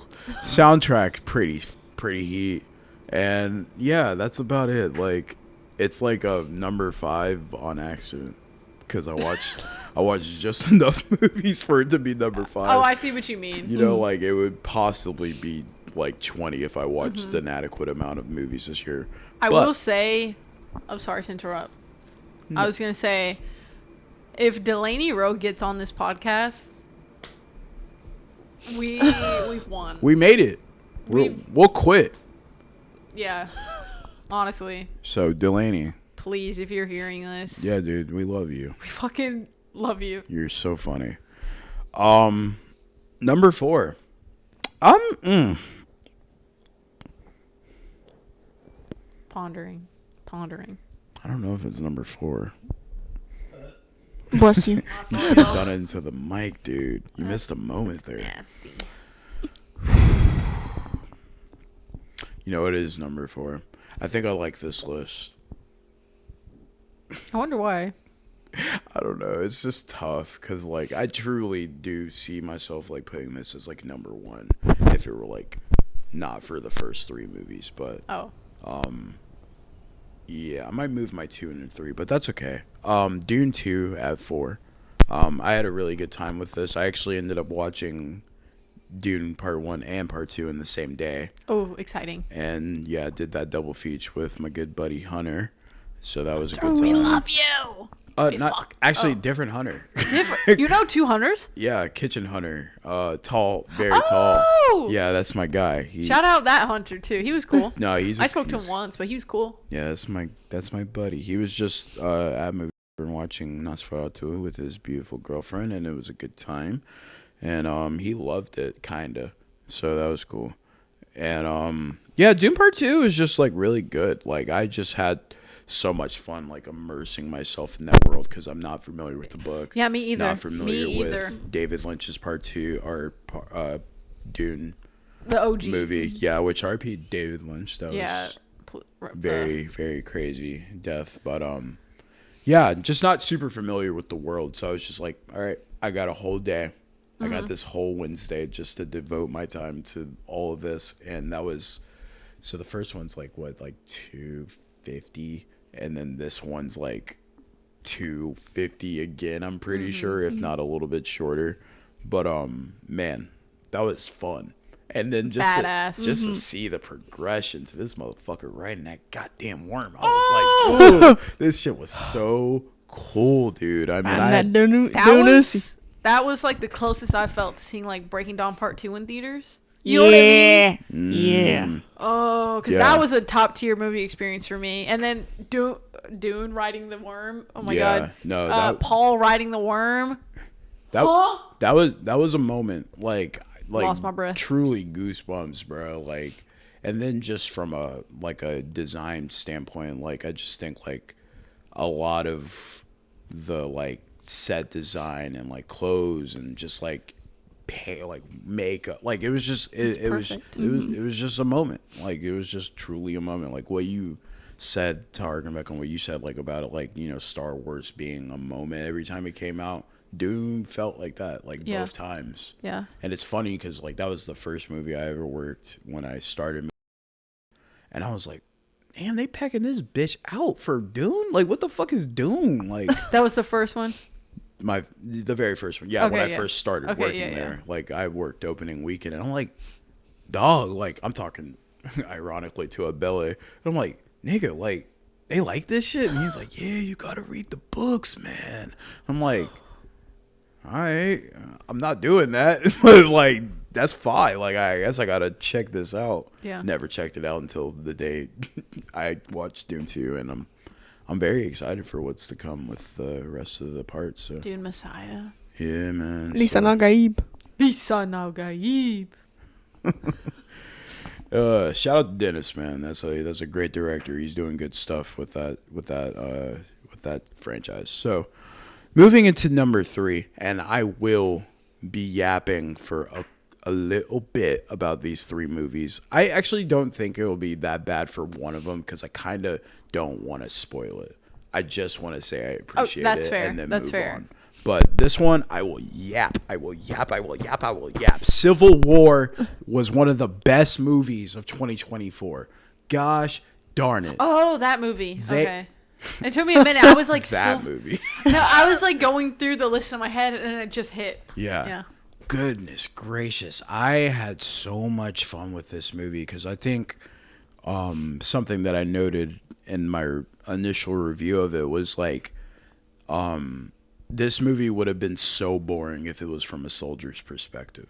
Soundtrack pretty heat. And yeah, that's about it. Like it's like a number 5 on accident because I watched just enough movies for it to be number 5. Oh, I see what you mean. You know, like it would possibly be like 20 if I watched an adequate amount of movies this year. I But- will say, I'm sorry to interrupt. I was gonna say, if Delaney Rowe gets on this podcast, we've won. We made it. We'll quit. Yeah, honestly, So Delaney, please, if you're hearing this, yeah, dude, we love you. we fucking love you. You're so funny. Number 4. Pondering. I don't know if it's number 4. Bless you. You should have done it into the mic, dude. You missed a moment there. Nasty. You know it is number 4. I think I like this list. I wonder why. I don't know. It's just tough because, like, I truly do see myself, like, putting this as, like, number 1 if it were, like, not for the first 3 movies. But, Oh, yeah, I might move my 2 and 3, but that's okay. Dune 2 at 4. I had a really good time with this. I actually ended up watching Dune Part 1 and Part 2 in the same day. oh, exciting. And, yeah, did that double feature with my good buddy Hunter. So that was a good We time. love you. Wait, Not fuck. actually Oh. different Hunter. Different. You know 2 hunters? Yeah, Kitchen Hunter. Tall, very Oh! tall. Yeah, that's my guy. He, Shout out that hunter too. He was cool. No, he's. I spoke to him he's- once, but he was cool. Yeah, that's my buddy. He was just at movie watching Nosferatu with his beautiful girlfriend, and it was a good time. And he loved it, kinda. So that was cool. And yeah, Doom Part 2 is just like really good. Like I just had so much fun like immersing myself in that world because I'm not familiar with the book. Yeah, me either. Not familiar Me either. with David Lynch's Part 2 or Dune. The OG movie. Yeah, which R.P. David Lynch. That was very, very crazy death. But yeah, just not super familiar with the world. So I was just like, all right, I got a whole day. I got this whole Wednesday just to devote my time to all of this. And that was, so the first one's like what, like 250, and then this one's like 250 again, I'm pretty sure, if not a little bit shorter. But man, that was fun. And then just to see the progression to this motherfucker riding that goddamn worm, I was like, ooh, this shit was so cool, dude. I mean, that was like the closest I felt to seeing like Breaking Dawn Part 2 in theaters. You know what I mean? Yeah. Oh, because that was a top tier movie experience for me. And then Dune riding the worm. Oh my god. No, Paul riding the worm. That was a moment like lost my breath. Truly goosebumps, bro. Like, and then just from a design standpoint, like I just think like a lot of the like set design and like clothes and just like makeup, like it was just it was just a moment. Like it was just truly a moment. Like what you said to harken back on what you said like about it, like, you know, Star Wars being a moment every time it came out. Dune felt like that, like both times. Yeah. And it's funny because like that was the first movie I ever worked when I started, and I was like, damn, they packing this bitch out for Dune? Like, what the fuck is Dune? Like, that was the first one. The very first one. Yeah, when I first started working there. Like I worked opening weekend, and I'm like, dog, like I'm talking ironically to a belly. And I'm like, nigga, like they like this shit? And he's like, yeah, you gotta read the books, man. I'm like, all right, I'm not doing that. But like, that's fine. Like, I guess I gotta check this out. Yeah. Never checked it out until the day I watched Dune 2, and I'm very excited for what's to come with the rest of the parts. So. Dune Messiah. Yeah, man. Lisa Nagaib. Shout out to Dennis, man. That's a great director. He's doing good stuff with that franchise. So, moving into number 3, and I will be yapping for a little bit about these 3 movies. I actually don't think it will be that bad for one of them because I kind of don't want to spoil it. I just want to say I appreciate it fair. and then That's move fair. on. But this one, I will yap. Civil War was one of the best movies of 2024. Gosh darn it. Oh, that movie. Okay. It took me a minute. I was like, that movie. No, I was like going through the list in my head and it just hit. Yeah. Goodness gracious. I had so much fun with this movie because I think something that I noted in my initial review of it was like, this movie would have been so boring if it was from a soldier's perspective.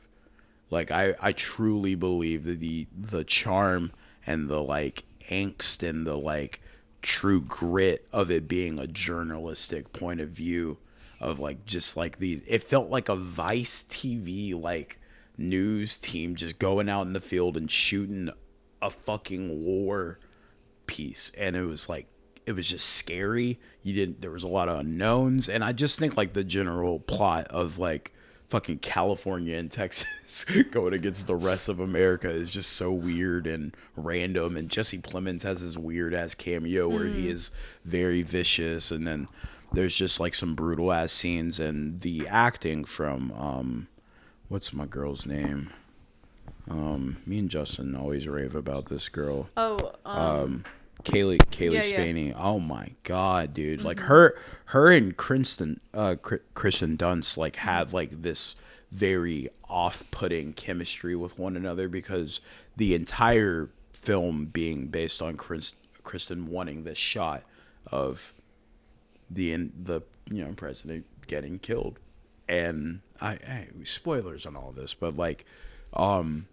Like I truly believe that the charm and the like angst and the like true grit of it being a journalistic point of view of like just like these, it felt like a Vice TV like news team just going out in the field and shooting a fucking war piece, and it was like, it was just scary. There was a lot of unknowns, and I just think like the general plot of like fucking California and Texas going against the rest of America is just so weird and random. And Jesse Plemons has this weird ass cameo where he is very vicious, and then there's just like some brutal ass scenes, and the acting from what's my girl's name? Me and Justin always rave about this girl. Kaylee Spaney. Oh my god, dude! Like her and Kristen Dunst like had like this very off-putting chemistry with one another because the entire film being based on Kristen wanting this shot of the president getting killed, and spoilers on all this, but like.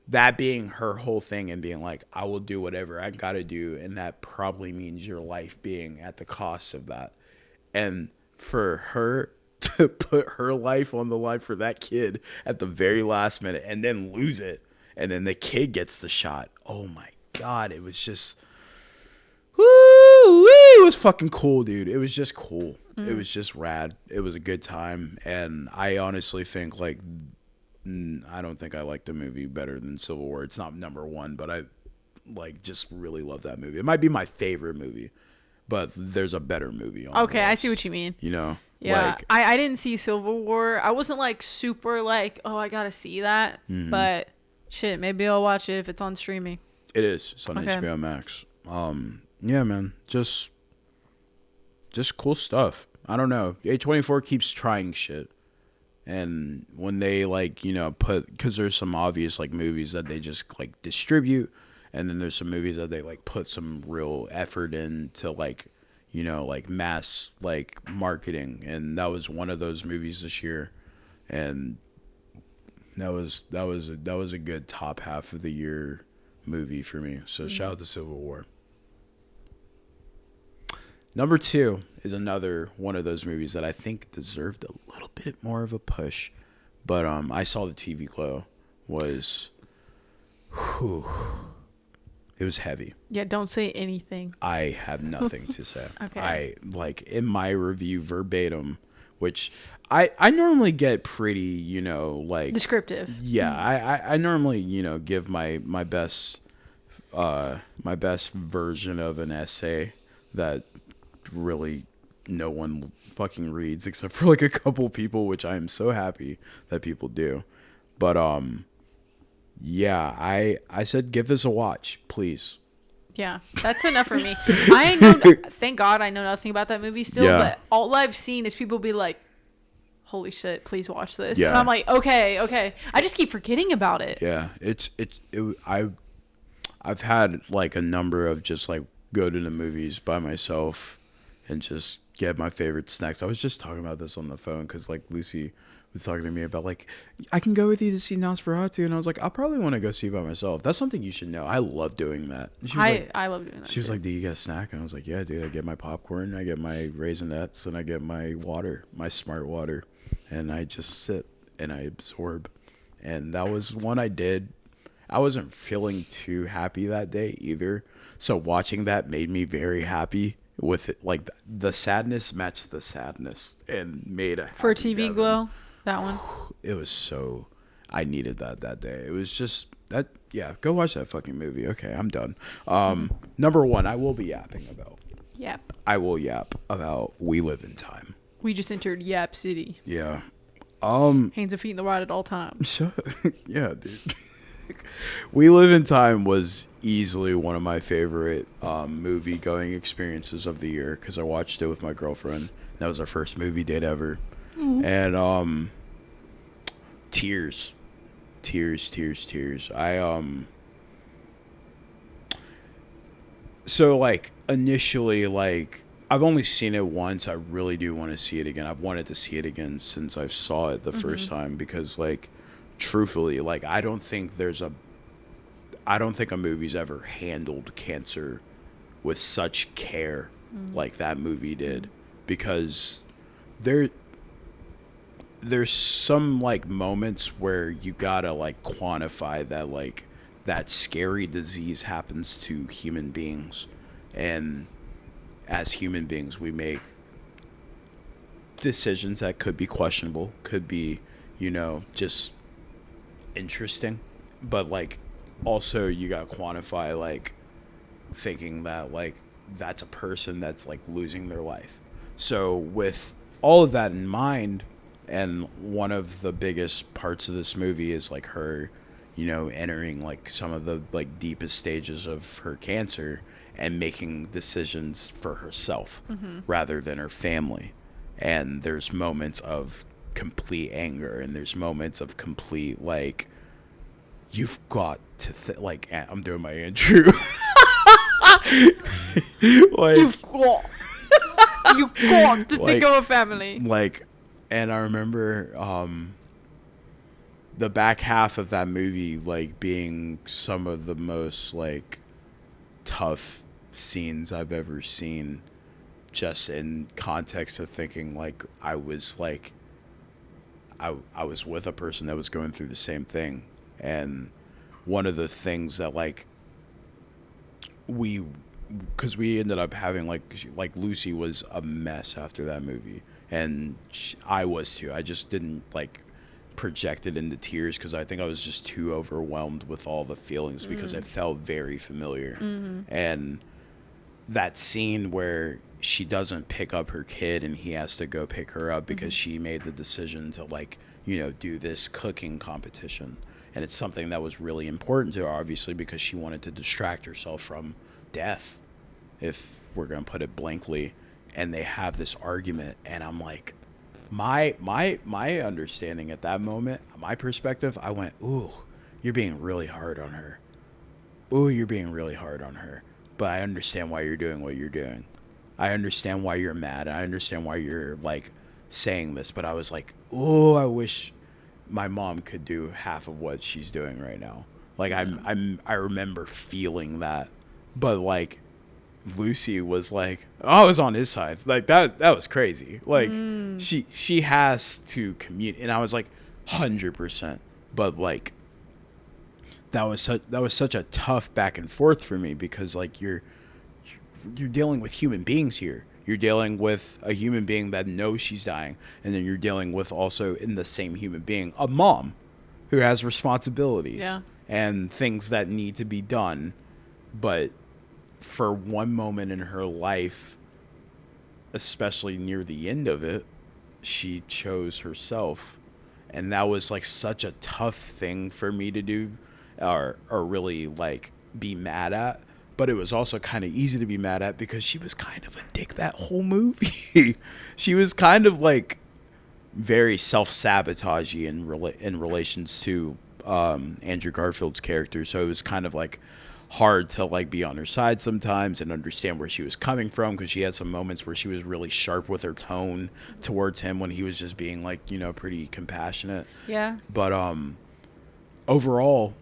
That being her whole thing and being like, I will do whatever I gotta do, and that probably means your life being at the cost of that. And for her to put her life on the line for that kid at the very last minute and then lose it, and then the kid gets the shot. Oh my god, it was just, woo! it was fucking cool, dude. It was just cool. It was just rad. It was a good time, and I honestly think like I don't think I like the movie better than Civil War. It's not number one, but I like just really love that movie. It might be my favorite movie, but there's a better movie on Okay, I see what you mean. You know? Yeah, Like, I didn't see Civil War. I wasn't like super like, oh, I gotta see that. But shit, maybe I'll watch it if it's on streaming. it is. It's on Okay. HBO Max. Yeah, man. Just cool stuff. I don't know. A24 keeps trying shit. And when they like, you know, because there's some obvious like movies that they just like distribute, and then there's some movies that they like put some real effort into like, you know, like mass like marketing, and that was one of those movies this year, and that was a good top half of the year movie for me. So shout out to Civil War. Number 2 is another one of those movies that I think deserved a little bit more of a push, but I saw the TV Glow was, it was heavy. Yeah, don't say anything. I have nothing to say. Okay. I like in my review verbatim, which I normally get pretty, you know, like Descriptive. yeah, I normally, you know, give my best version of an essay that really no one fucking reads except for like a couple people, which I am so happy that people do. But yeah, I said give this a watch, please. Yeah, that's enough for me. I know. Thank God I know nothing about that movie still. Yeah. But all I've seen is people be like, "Holy shit, please watch this." Yeah. And I'm like, okay. I just keep forgetting about it. Yeah, I've had like a number of just like go to the movies by myself and just get my favorite snacks. I was just talking about this on the phone because like Lucy was talking to me about like, I can go with you to see Nosferatu, and I was like, I'll probably want to go see it by myself. That's something you should know. I love doing that. She was like, I love doing that. she was too. like, do you get a snack? And I was like, yeah, dude, I get my popcorn, I get my Raisinets, and I get my water, my smart water, and I just sit and I absorb. And that was one I did. I wasn't feeling too happy that day either, so watching that made me very happy with it. Like the sadness matched the sadness and made a for happy TV Devin. Glow, that one. It was so, I needed that day. It was just that. Yeah, go watch that fucking movie. Okay, I'm done. Number 1, I will be yapping about. Yep. I will yap about We Live in Time. We just entered Yap City. Yeah. Hands and feet in the ride at all times. Yeah, dude. We Live in Time was easily one of my favorite movie going experiences of the year because I watched it with my girlfriend. That was our first movie date ever. And tears. So like initially, like I've only seen it once. I really do want to see it again. I've wanted to see it again since I saw it the first time because like truthfully, like I don't think a movie's ever handled cancer with such care like that movie did, because there's some like moments where you gotta like quantify that like that scary disease happens to human beings, and as human beings we make decisions that could be questionable, could be, you know, just interesting, but like also you gotta quantify like thinking that like that's a person that's like losing their life. So with all of that in mind, and one of the biggest parts of this movie is like her, you know, entering like some of the like deepest stages of her cancer and making decisions for herself rather than her family. And there's moments of complete anger, and there's moments of complete like, you've got to like I'm doing my Andrew. Like, You've got to think of a family. Like, and I remember the back half of that movie like being some of the most like tough scenes I've ever seen, just in context of thinking like I was with a person that was going through the same thing. And one of the things that like we because we ended up having like Lucy was a mess after that movie, and I was too. I just didn't like project it into tears because I think I was just too overwhelmed with all the feelings because it felt very familiar. And that scene where she doesn't pick up her kid and he has to go pick her up because she made the decision to like, you know, do this cooking competition. And it's something that was really important to her, obviously, because she wanted to distract herself from death, if we're going to put it blankly. And they have this argument, and I'm like, my understanding at that moment, my perspective, I went, ooh, you're being really hard on her. Ooh, you're being really hard on her. But I understand why you're doing what you're doing. I understand why you're mad. I understand why you're like saying this. But I was like, ooh, I wish my mom could do half of what she's doing right now. Like I remember feeling that. But like Lucy was like, oh, I was on his side. Like that was crazy. Like she has to communicate, and I was like 100%. But like that was such a tough back and forth for me because like you're dealing with human beings here. You're dealing with a human being that knows she's dying, and then you're dealing with also in the same human being a mom who has responsibilities and things that need to be done. But for one moment in her life, especially near the end of it, she chose herself. And that was like such a tough thing for me to do or really like be mad at. But it was also kind of easy to be mad at because she was kind of a dick that whole movie. She was kind of like very self-sabotagey in relations to Andrew Garfield's character. So it was kind of like hard to like be on her side sometimes and understand where she was coming from, because she had some moments where she was really sharp with her tone towards him when he was just being like, you know, pretty compassionate. Yeah. But overall,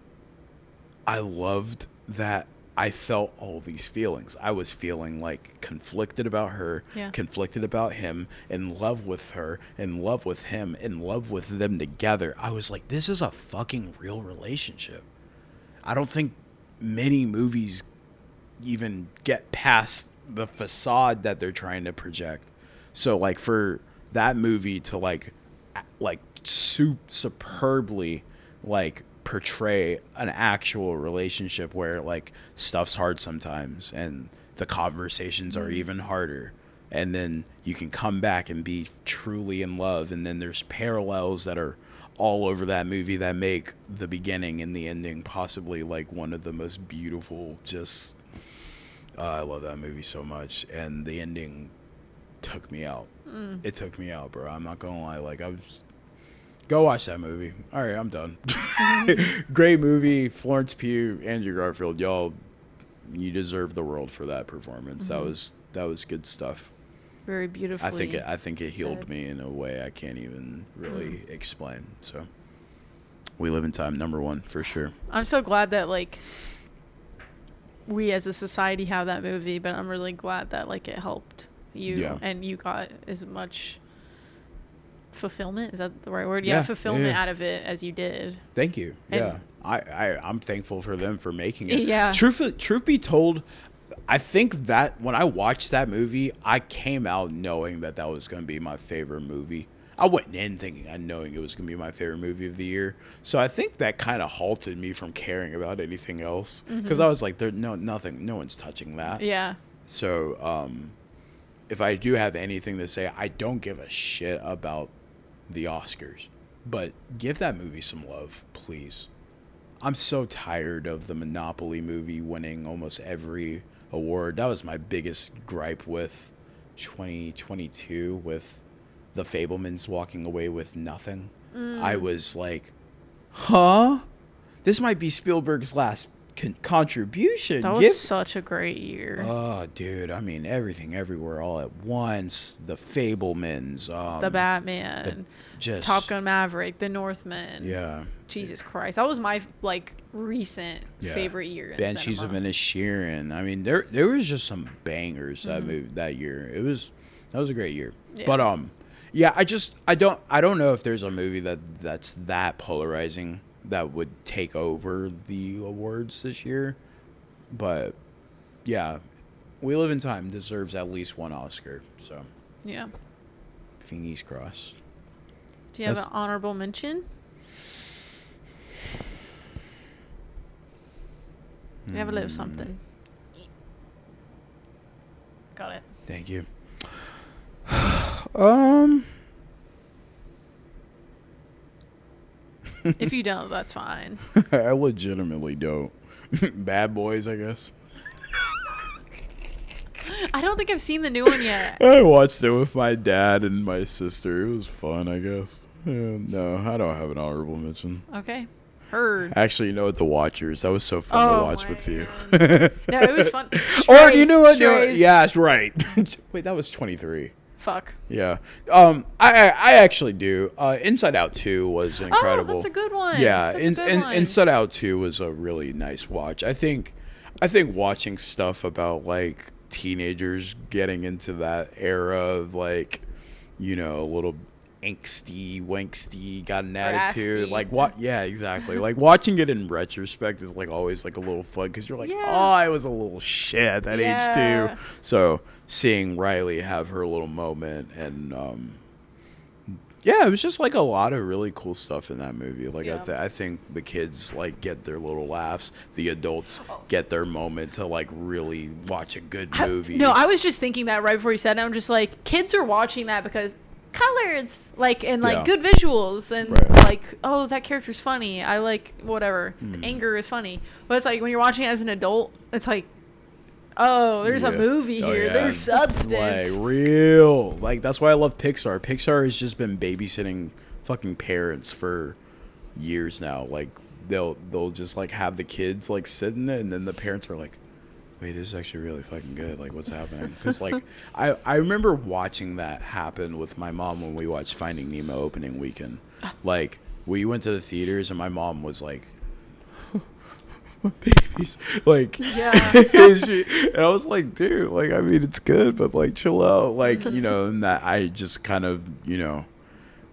I loved that I felt all these feelings. I was feeling like conflicted about her, conflicted about him, in love with her, in love with him, in love with them together. I was like, this is a fucking real relationship. I don't think many movies even get past the facade that they're trying to project. So like for that movie to like superbly like portray an actual relationship where like stuff's hard sometimes and the conversations are even harder, and then you can come back and be truly in love, and then there's parallels that are all over that movie that make the beginning and the ending possibly like one of the most beautiful. Just I love that movie so much, and the ending took me out. It took me out, bro. I'm not gonna lie. Like I was go watch that movie. All right, I'm done. Great movie. Florence Pugh, Andrew Garfield, y'all, you deserve the world for that performance. That was good stuff. Very beautifully. I think it healed me in a way I can't even really explain. So, We Live in Time, number one for sure. I'm so glad that like we as a society have that movie, but I'm really glad that like it helped you and you got as much fulfillment, is that the right word? Fulfillment out of it as you did. Thank you. And I'm thankful for them for making it. Yeah. Truth be told, I think that when I watched that movie, I came out knowing that was going to be my favorite movie. I went in thinking knowing it was going to be my favorite movie of the year. So I think that kind of halted me from caring about anything else, because I was like, no one's touching that. Yeah. So if I do have anything to say, I don't give a shit about the Oscars, but give that movie some love, please. I'm so tired of the Monopoly movie winning almost every award. That was my biggest gripe with 2022, with The Fabelmans walking away with nothing. I was like, huh? This might be Spielberg's last contribution. That was such a great year. Oh, dude. I mean, Everything Everywhere All at Once, The Fabelmans, The Batman, Top Gun Maverick, The Northman. Yeah. Jesus Christ. That was my like recent favorite year in Banshees cinema. of Inisherin. I mean, there was just some bangers that year. That was a great year. Yeah. But I don't know if there's a movie that's that polarizing that would take over the awards this year. But yeah, We Live in Time deserves at least one Oscar. So, Yeah. fingers crossed. Do you have That's- an honorable mention? You have a little something. Got it. Thank you. If you don't, that's fine. I legitimately don't. Bad Boys, I guess. I don't think I've seen the new one yet. I watched it with my dad and my sister. It was fun, I guess. No, I don't have an honorable mention. Okay. Heard. Actually, you know what? The Watchers. That was so fun to watch my with you. No, it was fun. Or you know what? Strays. Yeah, that's right. Wait, that was 23. Fuck. Yeah. I actually do. Inside Out 2 was incredible. Oh, that's a good one. Yeah, That's a good one. Inside Out 2 was a really nice watch. I think watching stuff about like teenagers getting into that era of like, you know, a little angsty, wanksty, got an attitude. Rasty. Like what? Yeah, exactly. Like watching it in retrospect is like always like a little fun because you're like, Yeah. oh, I was a little shit at that age Yeah. too. So seeing Riley have her little moment and yeah, it was just like a lot of really cool stuff in that movie. Like Yeah. I think the kids like get their little laughs. The adults get their moment to like really watch a good movie. No, I was just thinking that right before you said it. I'm just like, kids are watching that because colors, like, and like Yeah. good visuals, and Right. like, oh, that character's funny. I like whatever. The anger is funny, but it's like when you're watching it as an adult, it's like, oh, there's a Yeah. movie Oh, here. yeah. There's substance. Like real. Like that's why I love Pixar. Pixar has just been babysitting fucking parents for years now. Like they'll just like have the kids like sitting there, and then the parents are like, wait, this is actually really fucking good. Like what's happening? Because like I remember watching that happen with my mom when we watched Finding Nemo opening weekend. Like we went to the theaters and my mom was like, my babies, like, Yeah. and I was like, dude, like, I mean, it's good, but like, chill out, like, you know. And that I just kind of, you know,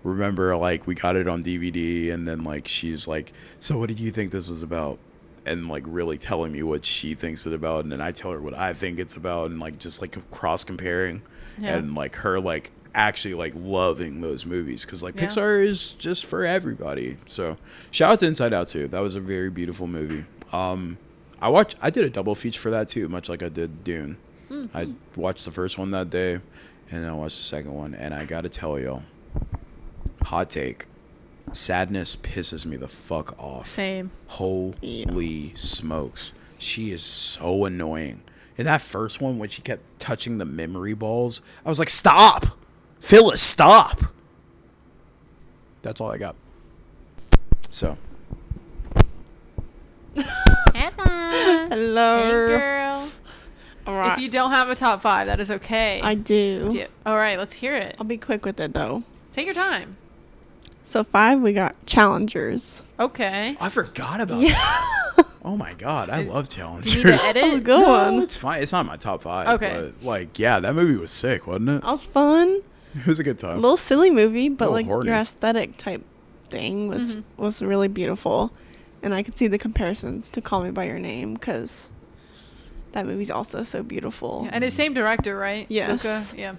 remember like we got it on DVD, and then like she's like, so what did you think this was about? And like really telling me what she thinks it about, and then I tell her what I think it's about, and like just like cross comparing, Yeah. and like her like actually like loving those movies because like Yeah. Pixar is just for everybody. So shout out to Inside Out too. That was a very beautiful movie. I did a double feature for that too, much like I did Dune. Mm-hmm. I watched the first one that day, and then I watched the second one, and I gotta tell y'all, hot take, sadness pisses me the fuck off. Same. Holy smokes. She is so annoying. In that first one, when she kept touching the memory balls, I was like, stop! Phyllis, stop! That's all I got. So, Hello. Hey, girl. All right. If you don't have a top 5, that is okay. I do. All right, let's hear it. I'll be quick with it though. Take your time. So 5, we got Challengers. Okay. I forgot about Yeah. that. Oh my god, I love Do you Challengers. need to edit? That was a good No, one. it's fine. It's not my top 5. Okay. But, like, yeah, that movie was sick, wasn't it? That was fun. It was a good A time. little silly movie, but Oh, like horny. your aesthetic type thing was really beautiful, and I could see the comparisons to Call Me by Your Name because that movie's also so beautiful. Yeah, and it's same director, right? Yes. Luca? Yeah.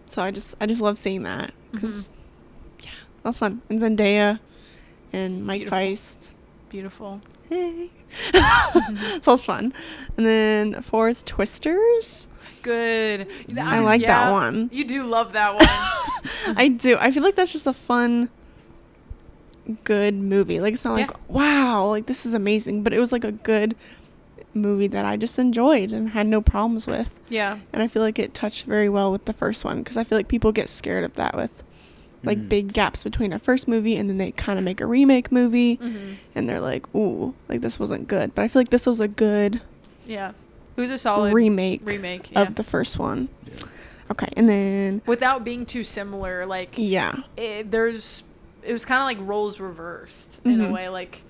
So I just love seeing that because yeah, that was fun. And Zendaya and Mike Beautiful. Feist. Beautiful. Hey. So it was fun. And then 4 is Twisters. Good. I like that one. You do love that one. I do. I feel like that's just a fun, good movie. Like it's not like Yeah. wow, like this is amazing, but it was like a good movie that I just enjoyed and had no problems with. Yeah. And I feel like it touched very well with the first one because I feel like people get scared of that with like big gaps between a first movie and then they kind of make a remake movie and they're like, ooh, like this wasn't good. But I feel like this was a good Yeah. It was a solid remake yeah. of the first one. Okay, and then Without being too similar, like yeah, it was kind of like roles reversed in a way, like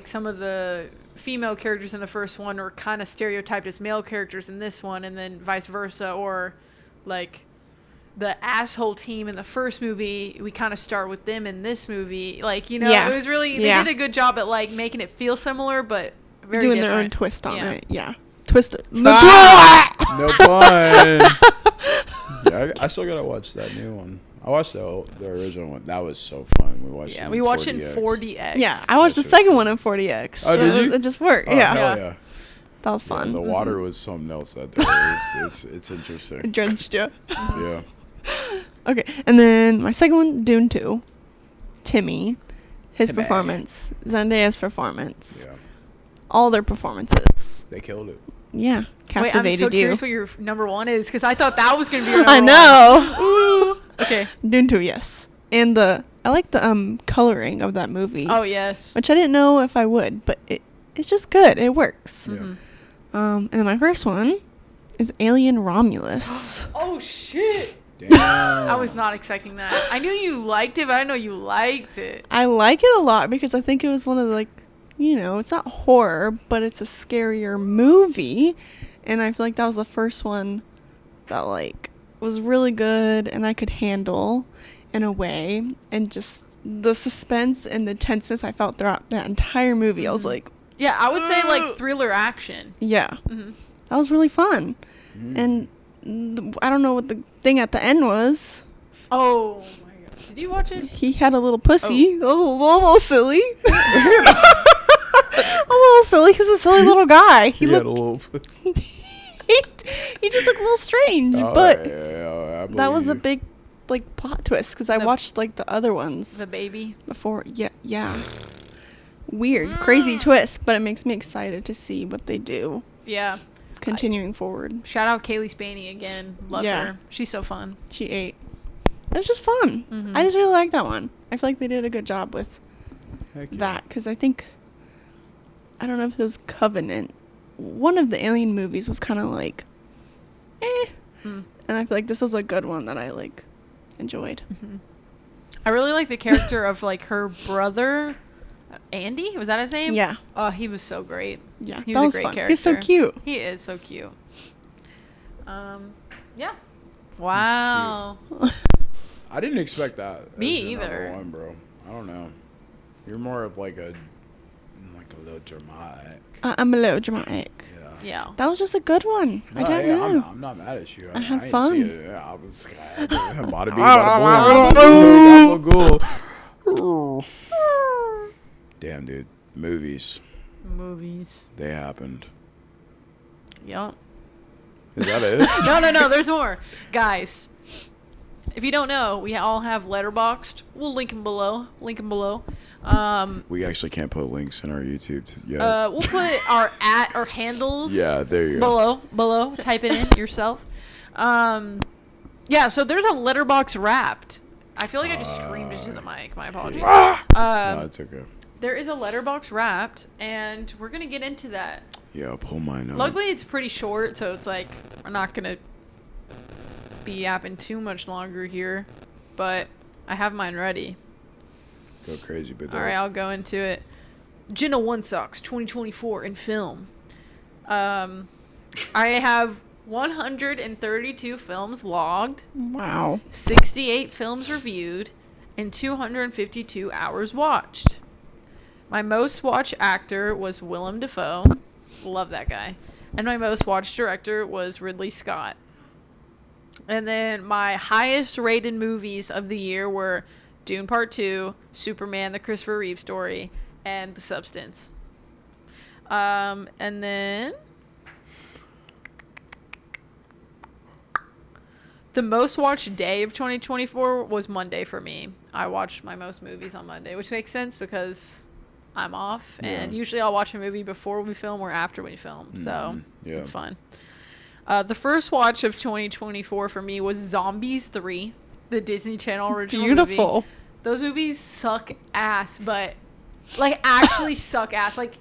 some of the female characters in the first one were kind of stereotyped as male characters in this one, and then vice versa, or like the asshole team in the first movie, we kind of start with them in this movie. Like, you know, Yeah. it was really, they Yeah. did a good job at like making it feel similar, but very doing different. their own twist on Yeah. it. Yeah. Twister. No pun. Yeah, I still gotta watch that new one. I watched the original one. That was so fun. We watched. Yeah, it we watched it in 4DX. Yeah, I watched the second one in 40X. Oh, did you? It just worked. Oh, Yeah. hell yeah. That was fun. The water was something else that day. It's interesting. It drenched you. Yeah. Okay, and then my second one, Dune 2. Timmy. His Timmy. performance. Zendaya's performance. Yeah. All their performances. They killed it. Yeah. Wait, Captivated I'm so you. curious what your number one is, because I thought that was going to be your number I know. one. Okay. Dune 2, yes. And I like the coloring of that movie. Oh, yes. Which I didn't know if I would, but it's just good. It works. Yeah. And then my first one is Alien Romulus. Oh, shit. Damn. I was not expecting that. I knew you liked it, but I didn't know you liked it. I like it a lot because I think it was one of the, like, it's not horror, but it's a scarier movie. And I feel like that was the first one that, like, was really good and I could handle in a way. And just the suspense and the tenseness I felt throughout that entire movie. I was like, Yeah, I would say, like, thriller action. yeah. Mm-hmm. That was really fun. And I don't know what the thing at the end was. Oh, my God. Did you watch it? He had a little pussy. A little silly. A little silly. He was a silly little guy. He had a little pussy. he just looked a little strange. Oh, but yeah, I that was believe a you. big, like, plot twist because I watched, like, the other ones The baby. before. Yeah. Weird. Crazy twist, but it makes me excited to see what they do Yeah. continuing forward. Shout out Kaylee Spaney again. Love Yeah. her. She's so fun. She ate. It was just fun. Mm-hmm. I just really like that one. I feel like they did a good job with Heck yeah. that because I think, I don't know if it was Covenant. One of the Alien movies was kind of like, Mm. and I feel like this was a good one that I, like, enjoyed. Mm-hmm. I really like the character of, like, her brother, Andy. Was that his name? Yeah. Oh, he was so great. Yeah, He that was a great fun. character. He's so cute. He is so cute. Yeah. Wow. I didn't expect that. Me as your number either. one, bro. I don't know. You're more of like a little dramatic. I'm a little dramatic. Yeah. Yeah. That was just a good one. I didn't know. I'm not mad at you. I had ain't fun. see it. Yeah, I was bada bing, bada boom. Damn, dude. Movies. Movies. They happened. Yep. Is that it? No. There's more. Guys, if you don't know, we all have letterboxd. We'll link them below. We actually can't put links in our YouTube yet. We'll put our handles. Yeah, there you go. Below. Type it in yourself. Yeah, so there's a letterbox Wrapped. I feel like I just screamed into the mic. My apologies. No, it's okay. There is a letterbox Wrapped, and we're going to get into that. Yeah, I'll pull mine out. Luckily, it's pretty short, so it's like we're not going to be yapping too much longer here. But I have mine ready. Go crazy, but All right, I'll go into it. Jenna One Socks 2024 in film. I have 132 films logged, Wow. 68 films reviewed, and 252 hours watched. My most watched actor was Willem Dafoe. Love that guy. And my most watched director was Ridley Scott. And then my highest rated movies of the year were Dune Part 2, Superman, the Christopher Reeve story, and The Substance. And then the most watched day of 2024 was Monday for me. I watched my most movies on Monday, which makes sense because I'm off. And usually I'll watch a movie before we film or after we film. So it's fun. The first watch of 2024 for me was Zombies 3, the Disney Channel original Beautiful. movie. Those movies suck ass, but like actually suck ass. Like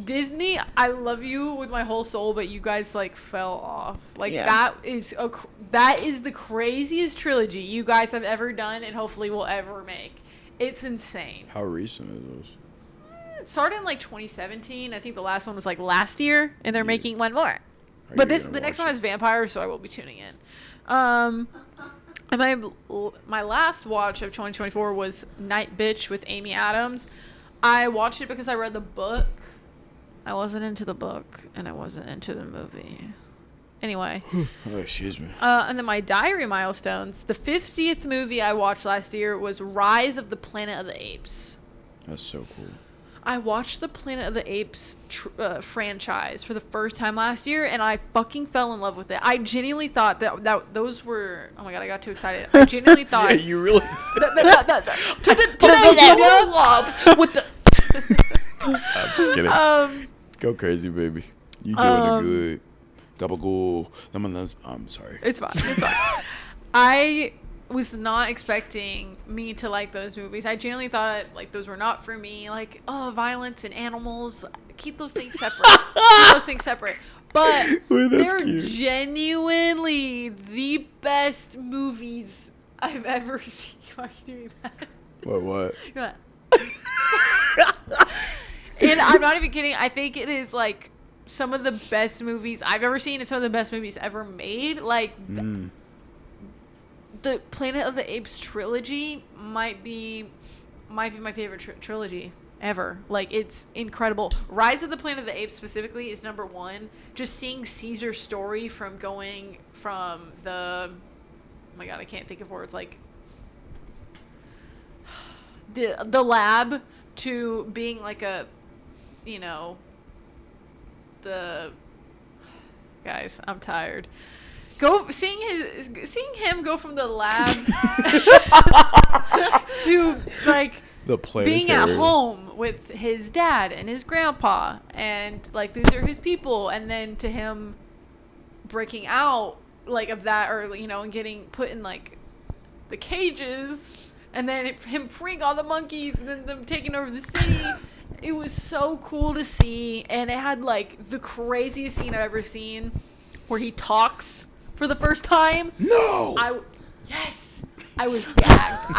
Disney, I love you with my whole soul, but you guys like fell off. Like that is the craziest trilogy you guys have ever done and hopefully will ever make. It's insane. How recent is this? It started in like 2017. I think the last one was like last year, and they're making one more. Are But you the gonna next watch one it? has vampires, so I will be tuning in. And my last watch of 2024 was Night Bitch with Amy Adams. I watched it because I read the book. I wasn't into the book, and I wasn't into the movie. Anyway. Oh, excuse me. And then my diary milestones. The 50th movie I watched last year was Rise of the Planet of the Apes. That's so cool. I watched the Planet of the Apes franchise for the first time last year, and I fucking fell in love with it. I genuinely thought that those were... Oh my god, I got too excited. I genuinely thought... Yeah, you really... Today, love with the... I'm just kidding. Go crazy, baby. You doing it good. Gabagool. I'm sorry. It's fine. It's fine. I was not expecting me to like those movies. I genuinely thought like those were not for me. Like, oh, violence and animals. Keep those things separate. But Wait, they're cute. genuinely the best movies I've ever seen. Why are you doing that? What? Come on. And I'm not even kidding. I think it is like some of the best movies I've ever seen and some of the best movies ever made. Like, the Planet of the Apes trilogy might be my favorite trilogy ever. Like, it's incredible. Rise of the Planet of the Apes specifically is number one. Just seeing Caesar's story from going from the... Oh my god, I can't think of words. Like, the lab to being like a... You know... The... Guys, I'm tired. Seeing him go from the lab to like being at home with his dad and his grandpa, and like these are his people, and then to him breaking out like of that, or you know, and getting put in like the cages, and then him freeing all the monkeys, and then them taking over the city. It was so cool to see, and it had like the craziest scene I've ever seen, where he talks for the first time. No! Yes! I was gagged.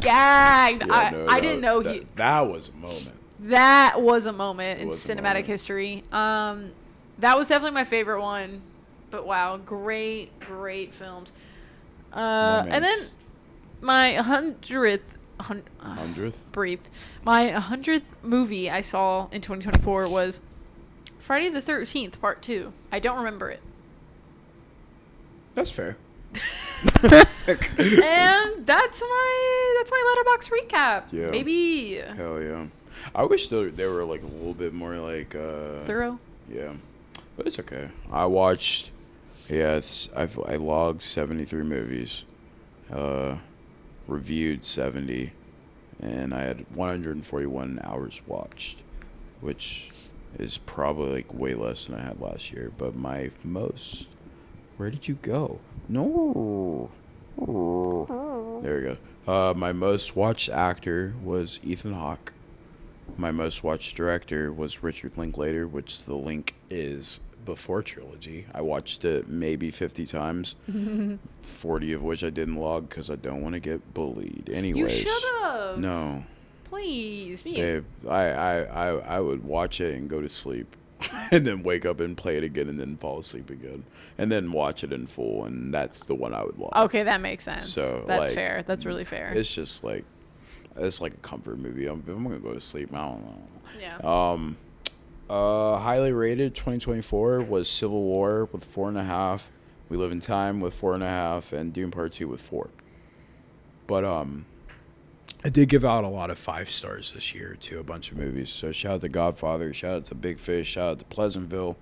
Yeah, I didn't know that was a moment. That was a moment in cinematic history. That was definitely my favorite one. But wow, great films. And then my 100th breathe. My 100th movie I saw in 2024 was Friday the 13th, Part 2. I don't remember it. That's fair. And that's my letterboxd recap. Yeah. Baby. Hell yeah. I wish they were like a little bit more like thorough. Yeah. But it's okay. I watched I logged 73 movies. Reviewed 70, and I had 141 hours watched, which is probably like way less than I had last year. But my most... Where did you go? No. There we go. My most watched actor was Ethan Hawke. My most watched director was Richard Linklater, which the link is before trilogy. I watched it maybe 50 times, 40 of which I didn't log because I don't want to get bullied. Anyways. You should have. No. Please. Babe, I would watch it and go to sleep. And then wake up and play it again and then fall asleep again. And then watch it in full, and that's the one I would watch. Okay, that makes sense. So, that's like, fair. That's really fair. It's just like, it's like a comfort movie. I'm going to go to sleep. I don't know. Yeah. Highly rated 2024 was Civil War with 4.5, We Live in Time with 4.5, and Dune Part 2 with 4. But I did give out a lot of 5 stars this year to a bunch of movies. So shout out to Godfather, shout out to Big Fish, shout out to Pleasantville.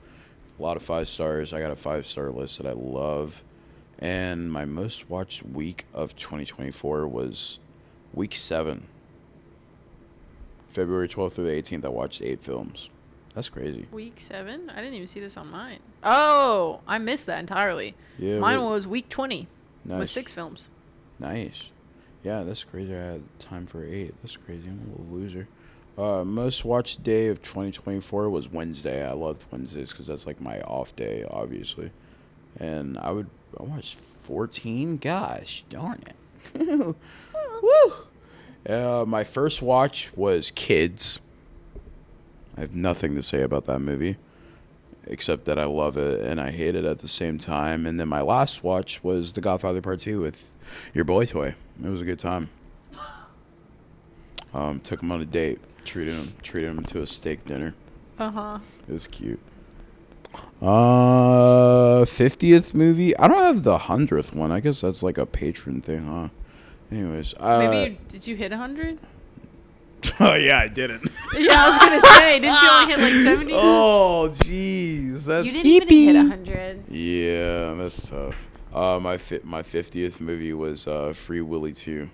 A lot of 5 stars. I got a 5-star list that I love. And my most watched week of 2024 was week 7. February 12th through the 18th, I watched 8 films. That's crazy. Week 7? I didn't even see this on mine. Oh, I missed that entirely. Yeah, mine was week 20 nice. with 6 films. Nice. Yeah, that's crazy. I had time for 8. That's crazy. I'm a little loser. Most watched day of 2024 was Wednesday. I loved Wednesdays because that's like my off day, obviously. And I watched 14. Gosh, darn it. Woo! My first watch was Kids. I have nothing to say about that movie, except that I love it and I hate it at the same time. And then my last watch was The Godfather Part 2 with your boy Toy. It was a good time. Took him on a date, treated him to a steak dinner. It was cute. 50th movie. I don't have the 100th one. I guess that's like a patron thing, huh? Anyways, Did you hit 100? Oh yeah, I didn't. Yeah, I was gonna say, didn't you only hit like 70? Oh jeez, that's You didn't even hit 100. yeah, that's tough. My 50th movie was Free Willy 2.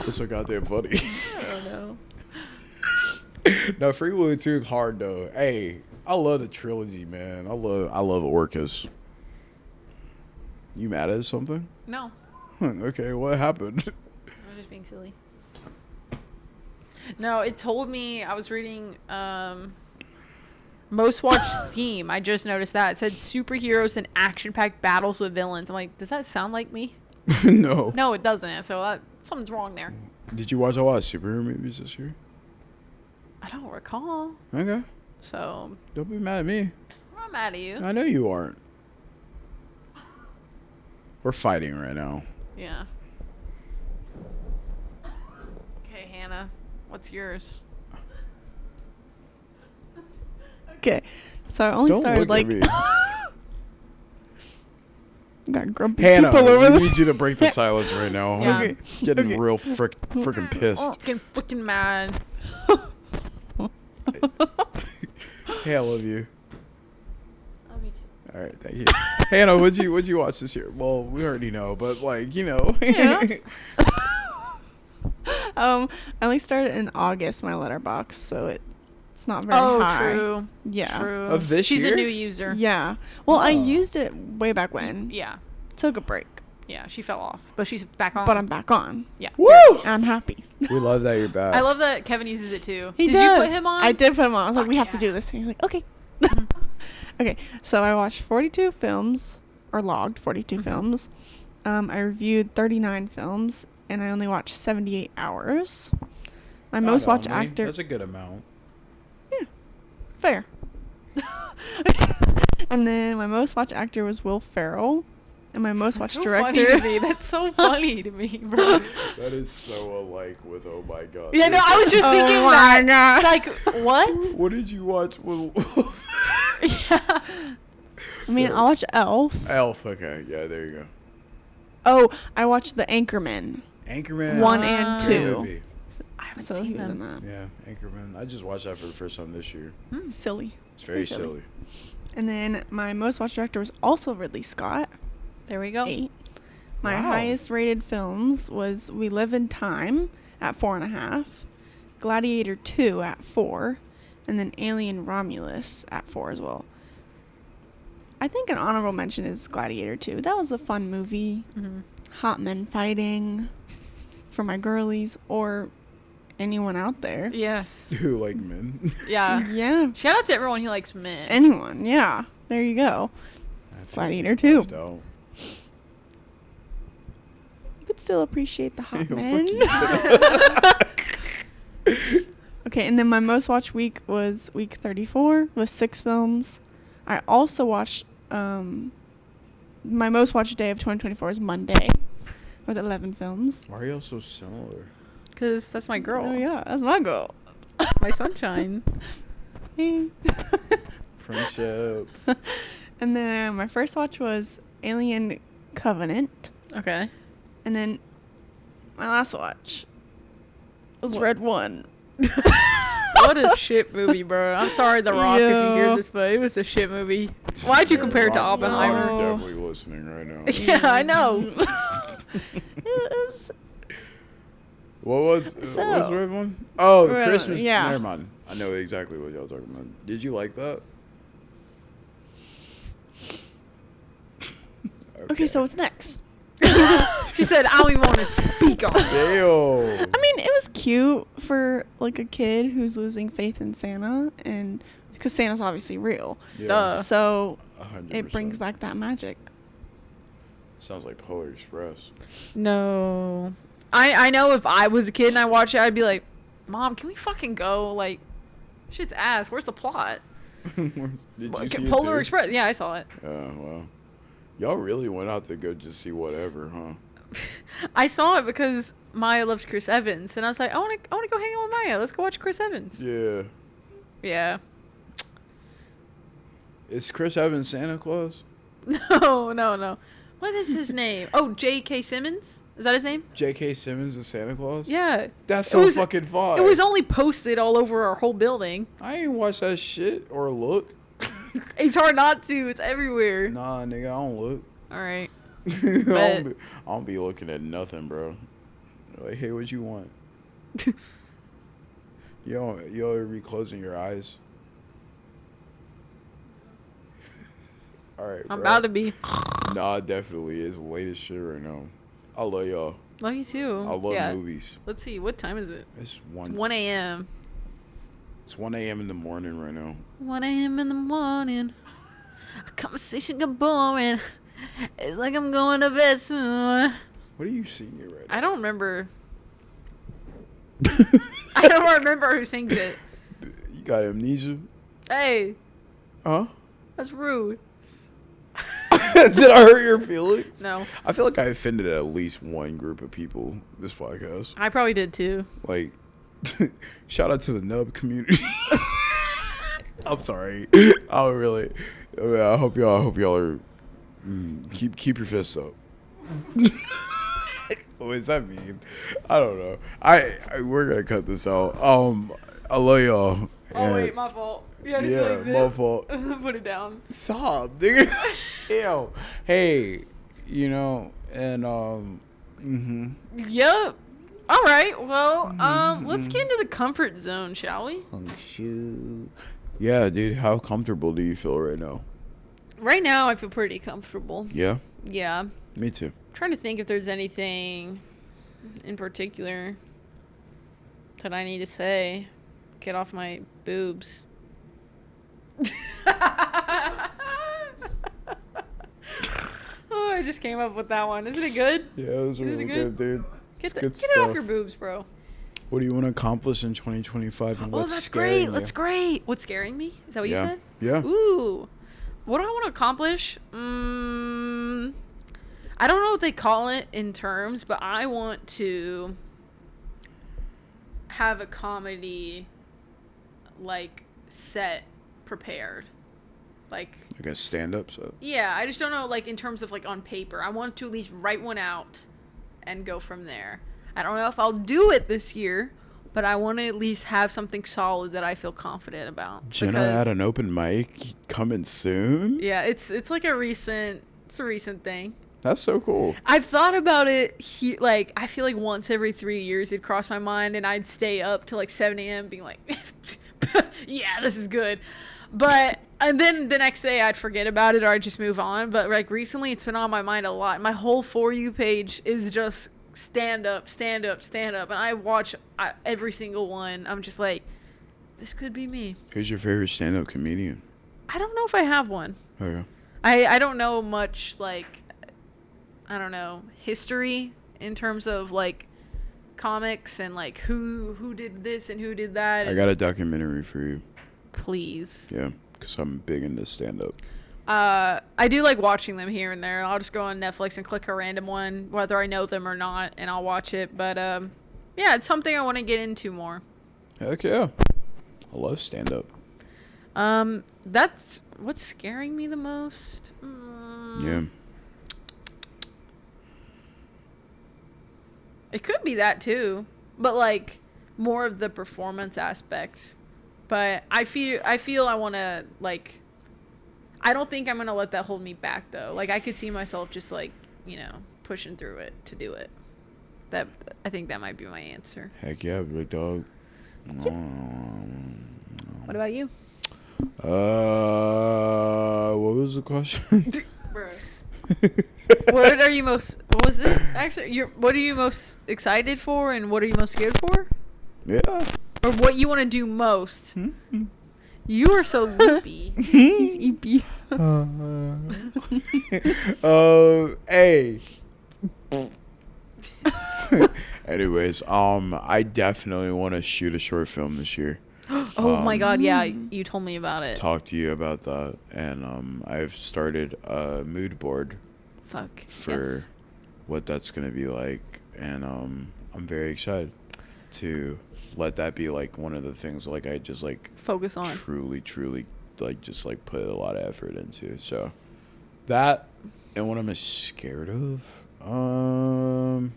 What's so goddamn funny? I don't know. No, Free Willy 2 is hard though. Hey, I love the trilogy, man. I love orcas. You mad at something? No, Okay, what happened? I'm just being silly. No, it told me, I was reading most watched theme. I just noticed that. It said superheroes and action-packed battles with villains. I'm like, does that sound like me? No. No, it doesn't. So something's wrong there. Did you watch a lot of superhero movies this year? I don't recall. Okay. So Don't be mad at me. I'm not mad at you. I know you aren't. We're fighting right now. Yeah. Okay, Hannah, what's yours? Okay, so I only Don't started look like at me. got grumpy Hannah, people over we there. need you to break the silence right now. Yeah. Okay. Getting Okay. real freaking pissed. Getting freaking mad. Hey, I love you. Oh, me too. All right, thank you. Hannah, what'd you watch this year? Well, we already know, but like, you know. Yeah. I only started in August my letterbox, so it's not very high. True. Yeah. True. Of this She's year? a new user. Yeah. Well, I Oh. used it way back when. Yeah. Took a break, Yeah, she fell off, but she's back on. but I'm back on. Yeah. Woo! And I'm happy. We love that you're back. I love that Kevin uses it too. He Did does. you put him on? I did put him on. I was like, Fuck we have to yeah. do this. And he's like, okay. Okay, so I watched 42 films, or logged 42 films. I reviewed 39 films, and I only watched 78 hours. My most watched actor... That's a good amount. Fair. And then my most watched actor was Will Ferrell, and my most watched so director... Funny to me. That's so funny to me, bro. That is so alike with Oh My God. Yeah, no, I was just thinking Oh my that. God. Like, what? What did you watch? Yeah. I mean, I watched Elf. Elf. Okay, yeah, there you go. Oh, I watched The Anchorman. Anchorman. 1 and Great 2. movie. I haven't So seen he was them. in that. Yeah, Anchorman. I just watched that for the first time this year. Silly. It's very Silly. silly. And then my most watched director was also Ridley Scott. There we go. 8. My Wow. highest rated films was We Live in Time at 4.5, Gladiator 2 at 4, and then Alien Romulus at 4 as well. I think an honorable mention is Gladiator 2. That was a fun movie. Mm-hmm. Hot men fighting for my girlies or anyone out there. Yes. Who like men? Yeah. Yeah. Shout out to everyone who likes men. Anyone. Yeah. There you go. That's Gladiator 2. left out. You could still appreciate the hot Yo, men. fuck Okay, and then my most watched week was week 34 with 6 films. I also watched, my most watched day of 2024 is Monday with 11 films. Why are y'all so similar? Because that's my girl. Oh, yeah, that's my girl. My sunshine. Hey. Friendship. And then my first watch was Alien Covenant. Okay. And then my last watch was What? Red One. What a shit movie, bro. I'm sorry, The Rock, if you hear Yeah. this, but it was a shit movie. Why'd you compare it to Rock- Oppenheimer? Rock's No. definitely listening right now. Yeah, I know. It was, What was So- Red One? Oh, the Red- Christmas. yeah. Never mind. I know exactly what y'all talking about. Did you like that? okay, so what's next? She said, I don't even want to speak on it. Damn. I mean, it was cute for like a kid who's losing faith in Santa, and because Santa's obviously real, Duh. so 100%. it brings back that magic. Sounds like Polar Express. No. I know if I was a kid and I watched it, I'd be like, Mom, can we fucking go? Like, shit's ass. Where's the plot? Did you see Polar it too? Express. Yeah, I saw it. Well. Y'all really went out to go just see whatever, huh? I saw it because Maya loves Chris Evans, and I was like, I want to go hang out with Maya. Let's go watch Chris Evans. Yeah. Yeah. Is Chris Evans Santa Claus? No. What is his name? Oh, J.K. Simmons? Is that his name? J.K. Simmons is Santa Claus? Yeah. That's so fucking fun. It was only posted all over our whole building. I ain't watch that shit or look. It's hard not to. It's everywhere. Nah, nigga, I don't look. All right. I don't be looking at nothing, bro. Like, hey, what you want? you ever be closing your eyes? All right, I'm bro. about to be. Nah, definitely. It's the latest shit right now. I love y'all. Love you too. I love movies. Let's see. What time is it? It's 1 a.m. It's 1 a.m. in the morning right now. 1 a.m. in the morning. A conversation got boring. It's like I'm going to bed soon. What are you singing right now? I don't remember. I don't remember who sings it. You got amnesia? Hey, Huh? that's rude. Did I hurt your feelings? No. I feel like I offended at least one group of people this podcast. I probably did too. Like, shout out to the nub community. I'm sorry. I hope y'all are keep your fists up. What does that mean? I don't know. We're gonna cut this out. I love y'all. Oh wait, my fault. Yeah, my fault. Put it down. Stop, nigga. Ew. Hey, and Yep. All right. Well, let's get into the comfort zone, shall we? Yeah, dude. How comfortable do you feel right now? Right now, I feel pretty comfortable. Yeah. Yeah. Me too. Trying to think if there's anything in particular that I need to say. Get off my boobs. Oh, I just came up with that one. Isn't it good? Yeah, it was really good, dude. Get it off your boobs, bro. What do you want to accomplish in 2025? And what's that's scaring great. That's you? great. What's scaring me? Is that what you said? Yeah. Ooh. What do I want to accomplish? I don't know what they call it in terms, but I want to have a comedy, like, set prepared. Like a stand-up set? Yeah, I just don't know, like, in terms of, like, on paper. I want to at least write one out and go from there. I don't know if I'll do it this year, but I want to at least have something solid that I feel confident about. Jenna at an open mic coming soon? Yeah, it's like a recent thing. That's so cool. I've thought about it, like, I feel like once every 3 years it'd cross my mind and I'd stay up till like 7 a.m. being like, yeah, this is good. And then the next day I'd forget about it or I'd just move on. But like recently it's been on my mind a lot. My whole For You page is just stand up. And I watch every single one. I'm just like, this could be me. Who's your favorite stand-up comedian? I don't know if I have one. Oh, yeah. I don't know much, like, I don't know, history in terms of, like, comics and, like, who did this and who did that. I got a documentary for you. Please. Yeah, because I'm big into stand-up. I do like watching them here and there. I'll just go on Netflix and click a random one, whether I know them or not, and I'll watch it. But, yeah, it's something I want to get into more. Heck yeah. I love stand-up. That's what's scaring me the most. Yeah. It could be that too, but like more of the performance aspect. But I feel I want to, like, I don't think I'm going to let that hold me back though. Like I could see myself just like, pushing through it to do it. I think that might be my answer. Heck yeah, big dog. What about you? What was the question? Bro. What are you most, what was it? Actually, what are you most excited for and what are you most scared for? Yeah. Or what you want to do most? You are so loopy. He's eepy. Hey. Anyways, I definitely want to shoot a short film this year. Oh my god, yeah, you told me about it. Talk to you about that, and I've started a mood board Fuck. for Yes. what that's gonna be like, and I'm very excited to let that be like one of the things like I just like Focus on. truly like just like put a lot of effort into. So that, and what am I scared of? From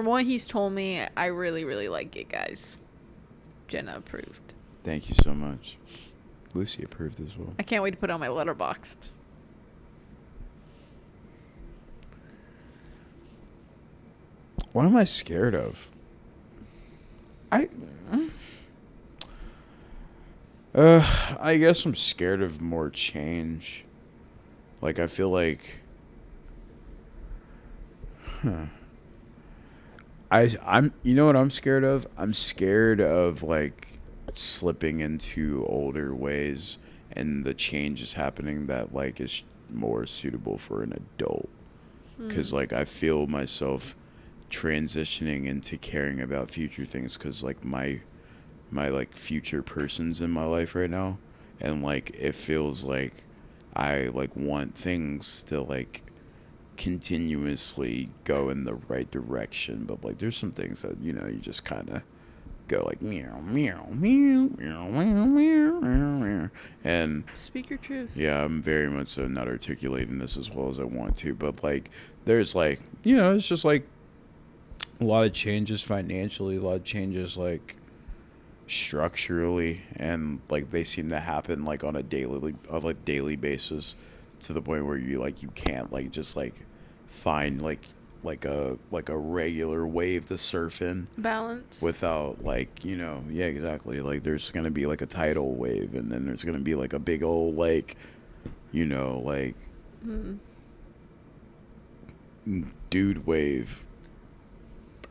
what he's told me, I really, really like it, guys. Jenna approved. Thank you so much. Lucy approved as well. I can't wait to put it on my letterboxd. What am I scared of? I guess I'm scared of more change. Like, I feel like, I'm, you know what I'm scared of? I'm scared of like slipping into older ways and the change is happening that like is more suitable for an adult. Because like I feel myself transitioning into caring about future things, because like my like future person's in my life right now, and like it feels like I like want things to like continuously go in the right direction, but like there's some things that, you know, you just kind of go like meow meow meow meow meow meow meow, and Speak your truth. yeah, I'm very much so not articulating this as well as I want to, but like there's like, you know, it's just like a lot of changes financially, a lot of changes like structurally, and like they seem to happen like on a daily basis, to the point where you like you can't like just like find like a regular wave to surf in Balance. without like, you know, yeah, exactly, like there's gonna be like a tidal wave, and then there's gonna be like a big old like, you know, like dude wave,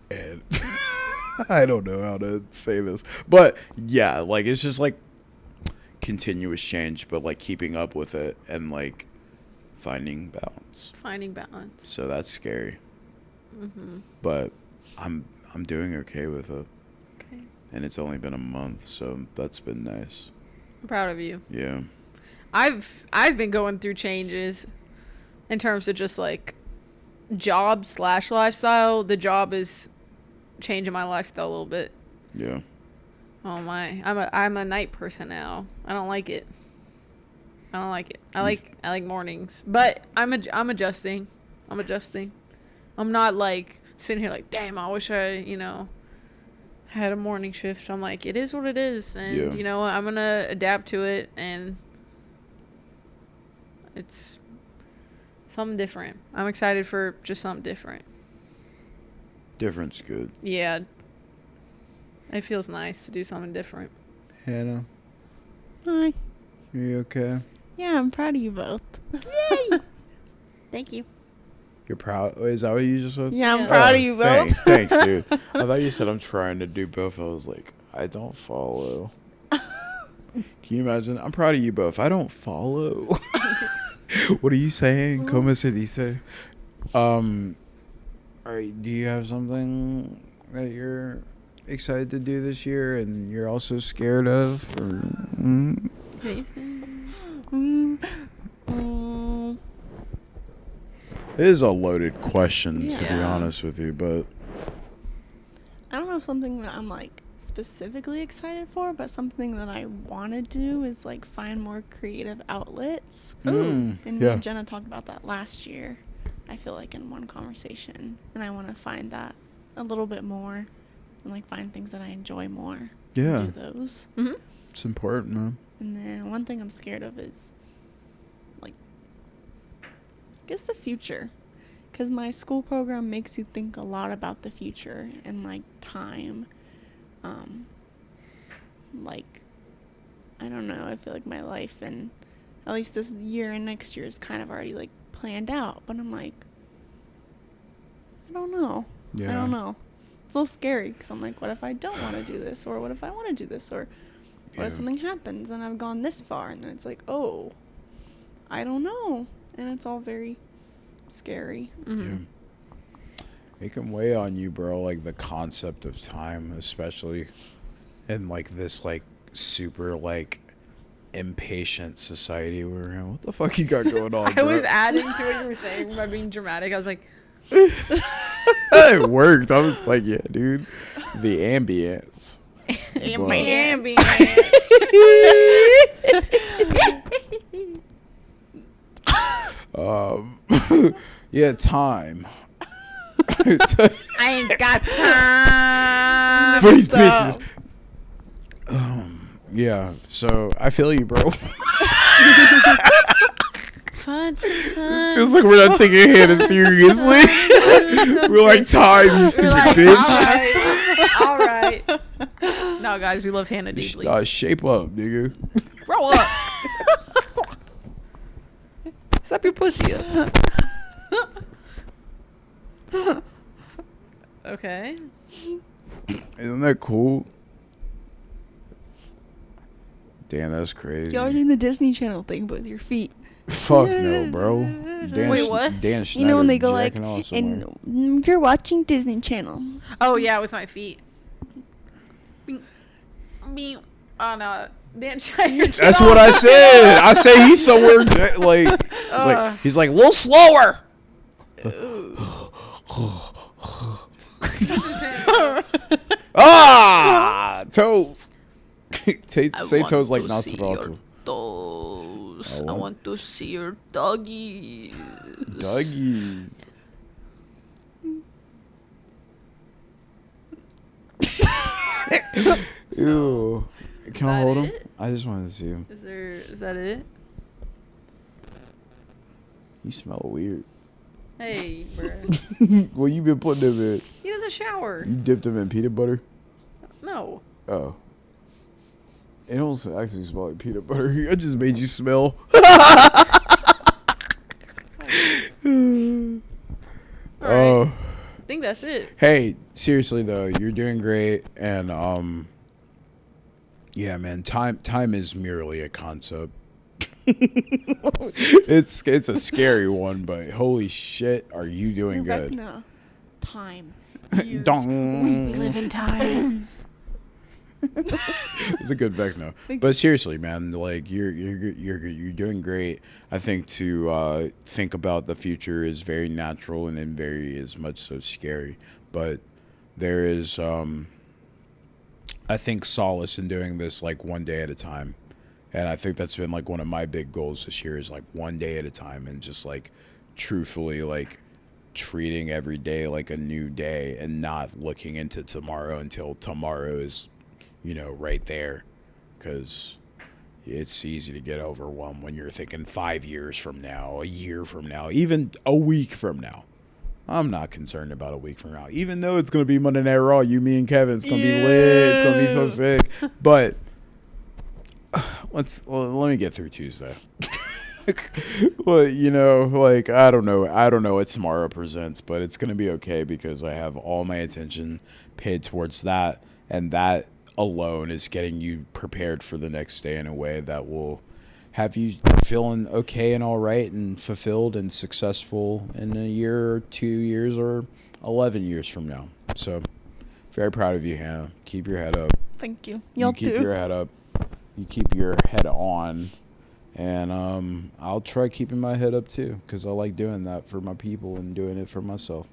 and I don't know how to say this, but yeah, like it's just like continuous change, but like keeping up with it and like finding balance. Finding balance. So that's scary. But I'm doing okay with it, Okay. and it's only been a month, so that's been nice. I'm proud of you. Yeah. I've been going through changes in terms of just like job / lifestyle. The job is changing my lifestyle a little bit. Yeah. Oh my. I'm a night person now. I don't like it. I like mornings. But I'm adjusting. I'm not like sitting here like, damn, I wish I, you know, had a morning shift. I'm like, it is what it is, and Yeah. you know what, I'm gonna adapt to it, and it's something different. I'm excited for just something different. Different's good. Yeah. It feels nice to do something different. Hannah, Hi. are you okay? Yeah, I'm proud of you both. Thank you. You're proud? Is that what you just said? Yeah, I'm Yeah. proud of you both. Thanks, dude. I thought you said I'm trying to do both. I was like, I don't follow. Can you imagine? I'm proud of you both. I don't follow. What are you saying? Como se dice? Alright, do you have something that you're excited to do this year and you're also scared of? Or, It is a loaded question, to be Yeah. honest with you, but I don't know if something that I'm like specifically excited for, but something that I want to do is like find more creative outlets. And me yeah. and Jenna talked about that last year, I feel like, in one conversation, and I want to find that a little bit more and like find things that I enjoy more. Yeah. And do those. Mm-hmm. It's important, man. And then one thing I'm scared of is like, I guess the future, because my school program makes you think a lot about the future and like time. Like, I don't know, I feel like my life and at least this year and next year is kind of already like planned out, but I'm like, I don't know. Yeah. I don't know. It's a little scary because I'm like, what if I don't want to do this, or what if I want to do this, or what if Yeah. something happens and I've gone this far, and then it's like, oh, I don't know, and it's all very scary. Yeah. It can weigh on you, bro, like the concept of time, especially in like this like super like impatient society we're in. What the fuck you got going on, I bro? was adding to what you were saying by being dramatic. I was like, It worked. I was like, yeah, dude. The ambience. Ambient. Yeah, time. I ain't got time. For these bitches. Yeah, so I feel you, bro. Find some time. Feels like we're not taking Hannah seriously. We're like, time, you stupid bitch. All right. No, guys, we love Hannah deeply. Shape up, nigga. Grow up. Slap your pussy up. Okay. Isn't that cool? Damn, that's crazy. Y'all are doing the Disney Channel thing, but with your feet. Fuck no, bro. Dan Wait, what? Dan Schneider You know when they go like, jacking off somewhere. and you're watching Disney Channel. Oh, yeah, with my feet. Bing. Bing. Oh, no. Dan Schneider. That's what I said. I say he's somewhere like he's like a little slower. Toes. Say toes like Nosferatu. Toes. I want to see your doggies. Doggies. Ew. Can I hold him? I just wanted to see him. Is that it? He smell weird. Hey, bruh. Well, you been putting him in. He doesn't shower. You dipped him in peanut butter? No. Oh. It don't actually smell like peanut butter. I just made you smell. Alright. I think that's it. Hey, seriously though, you're doing great, and yeah, man, time is merely a concept. it's a scary one, but holy shit, are you doing good? No. Time. Dong. Live in time. It's a good Vecno. But seriously, man, like you're doing great. I think to think about the future is very natural and then very as much so scary. But there is I think solace in doing this like one day at a time. And I think that's been like one of my big goals this year is like one day at a time and just like truthfully like treating every day like a new day and not looking into tomorrow until tomorrow is, you know, right there. Because it's easy to get overwhelmed when you're thinking 5 years from now, a year from now, even a week from now. I'm not concerned about a week from now. Even though it's going to be Monday Night Raw, you, me, and Kevin, it's going to be lit. It's going to be so sick. But let me get through Tuesday. Well, you know, like, I don't know what tomorrow presents, but it's going to be okay because I have all my attention paid towards that. And that alone is getting you prepared for the next day in a way that will have you feeling okay and all right and fulfilled and successful in a year or 2 years or 11 years from now. So very proud of you, Hannah. Keep your head up. Thank you. Y'all keep too. your head up. You keep your head on. And I'll try keeping my head up too because I like doing that for my people and doing it for myself.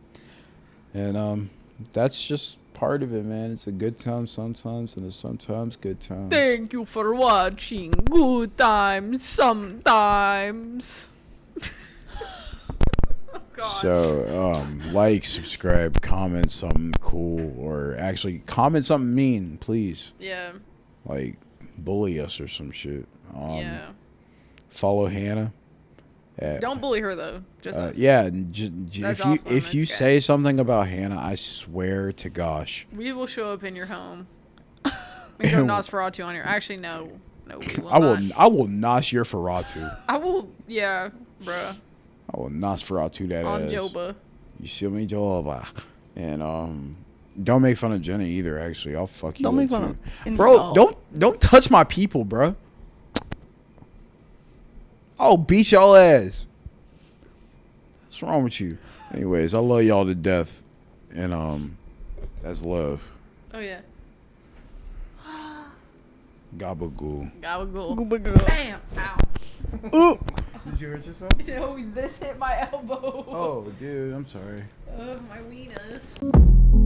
And that's just part of it, man. It's a good time sometimes and it's sometimes good times. Thank you for watching. Good times sometimes. So, like, subscribe, comment something cool, or actually comment something mean, please. Yeah. Like, bully us or some shit. Yeah. Follow Hannah. Don't bully her though. Just us. Yeah. That's If you say something about Hannah, I swear to gosh, we will show up in your home. We can go Nosferatu on your. Actually, no, we will I will nos your Ferratu. I will. Yeah, bruh. I will Nosferatu that On ass. Joba. You see me, Joba. And don't make fun of Jenny either. Actually, I'll fuck you. Don't make fun too. of Bro. Don't touch my people, bro. I'll beat y'all ass. What's wrong with you? Anyways, I love y'all to death, and that's love. Oh yeah. Gabagool. Gabagool. Bam. Ow. Did you hurt yourself? No, this hit my elbow. Oh, dude, I'm sorry. Oh, my wieners.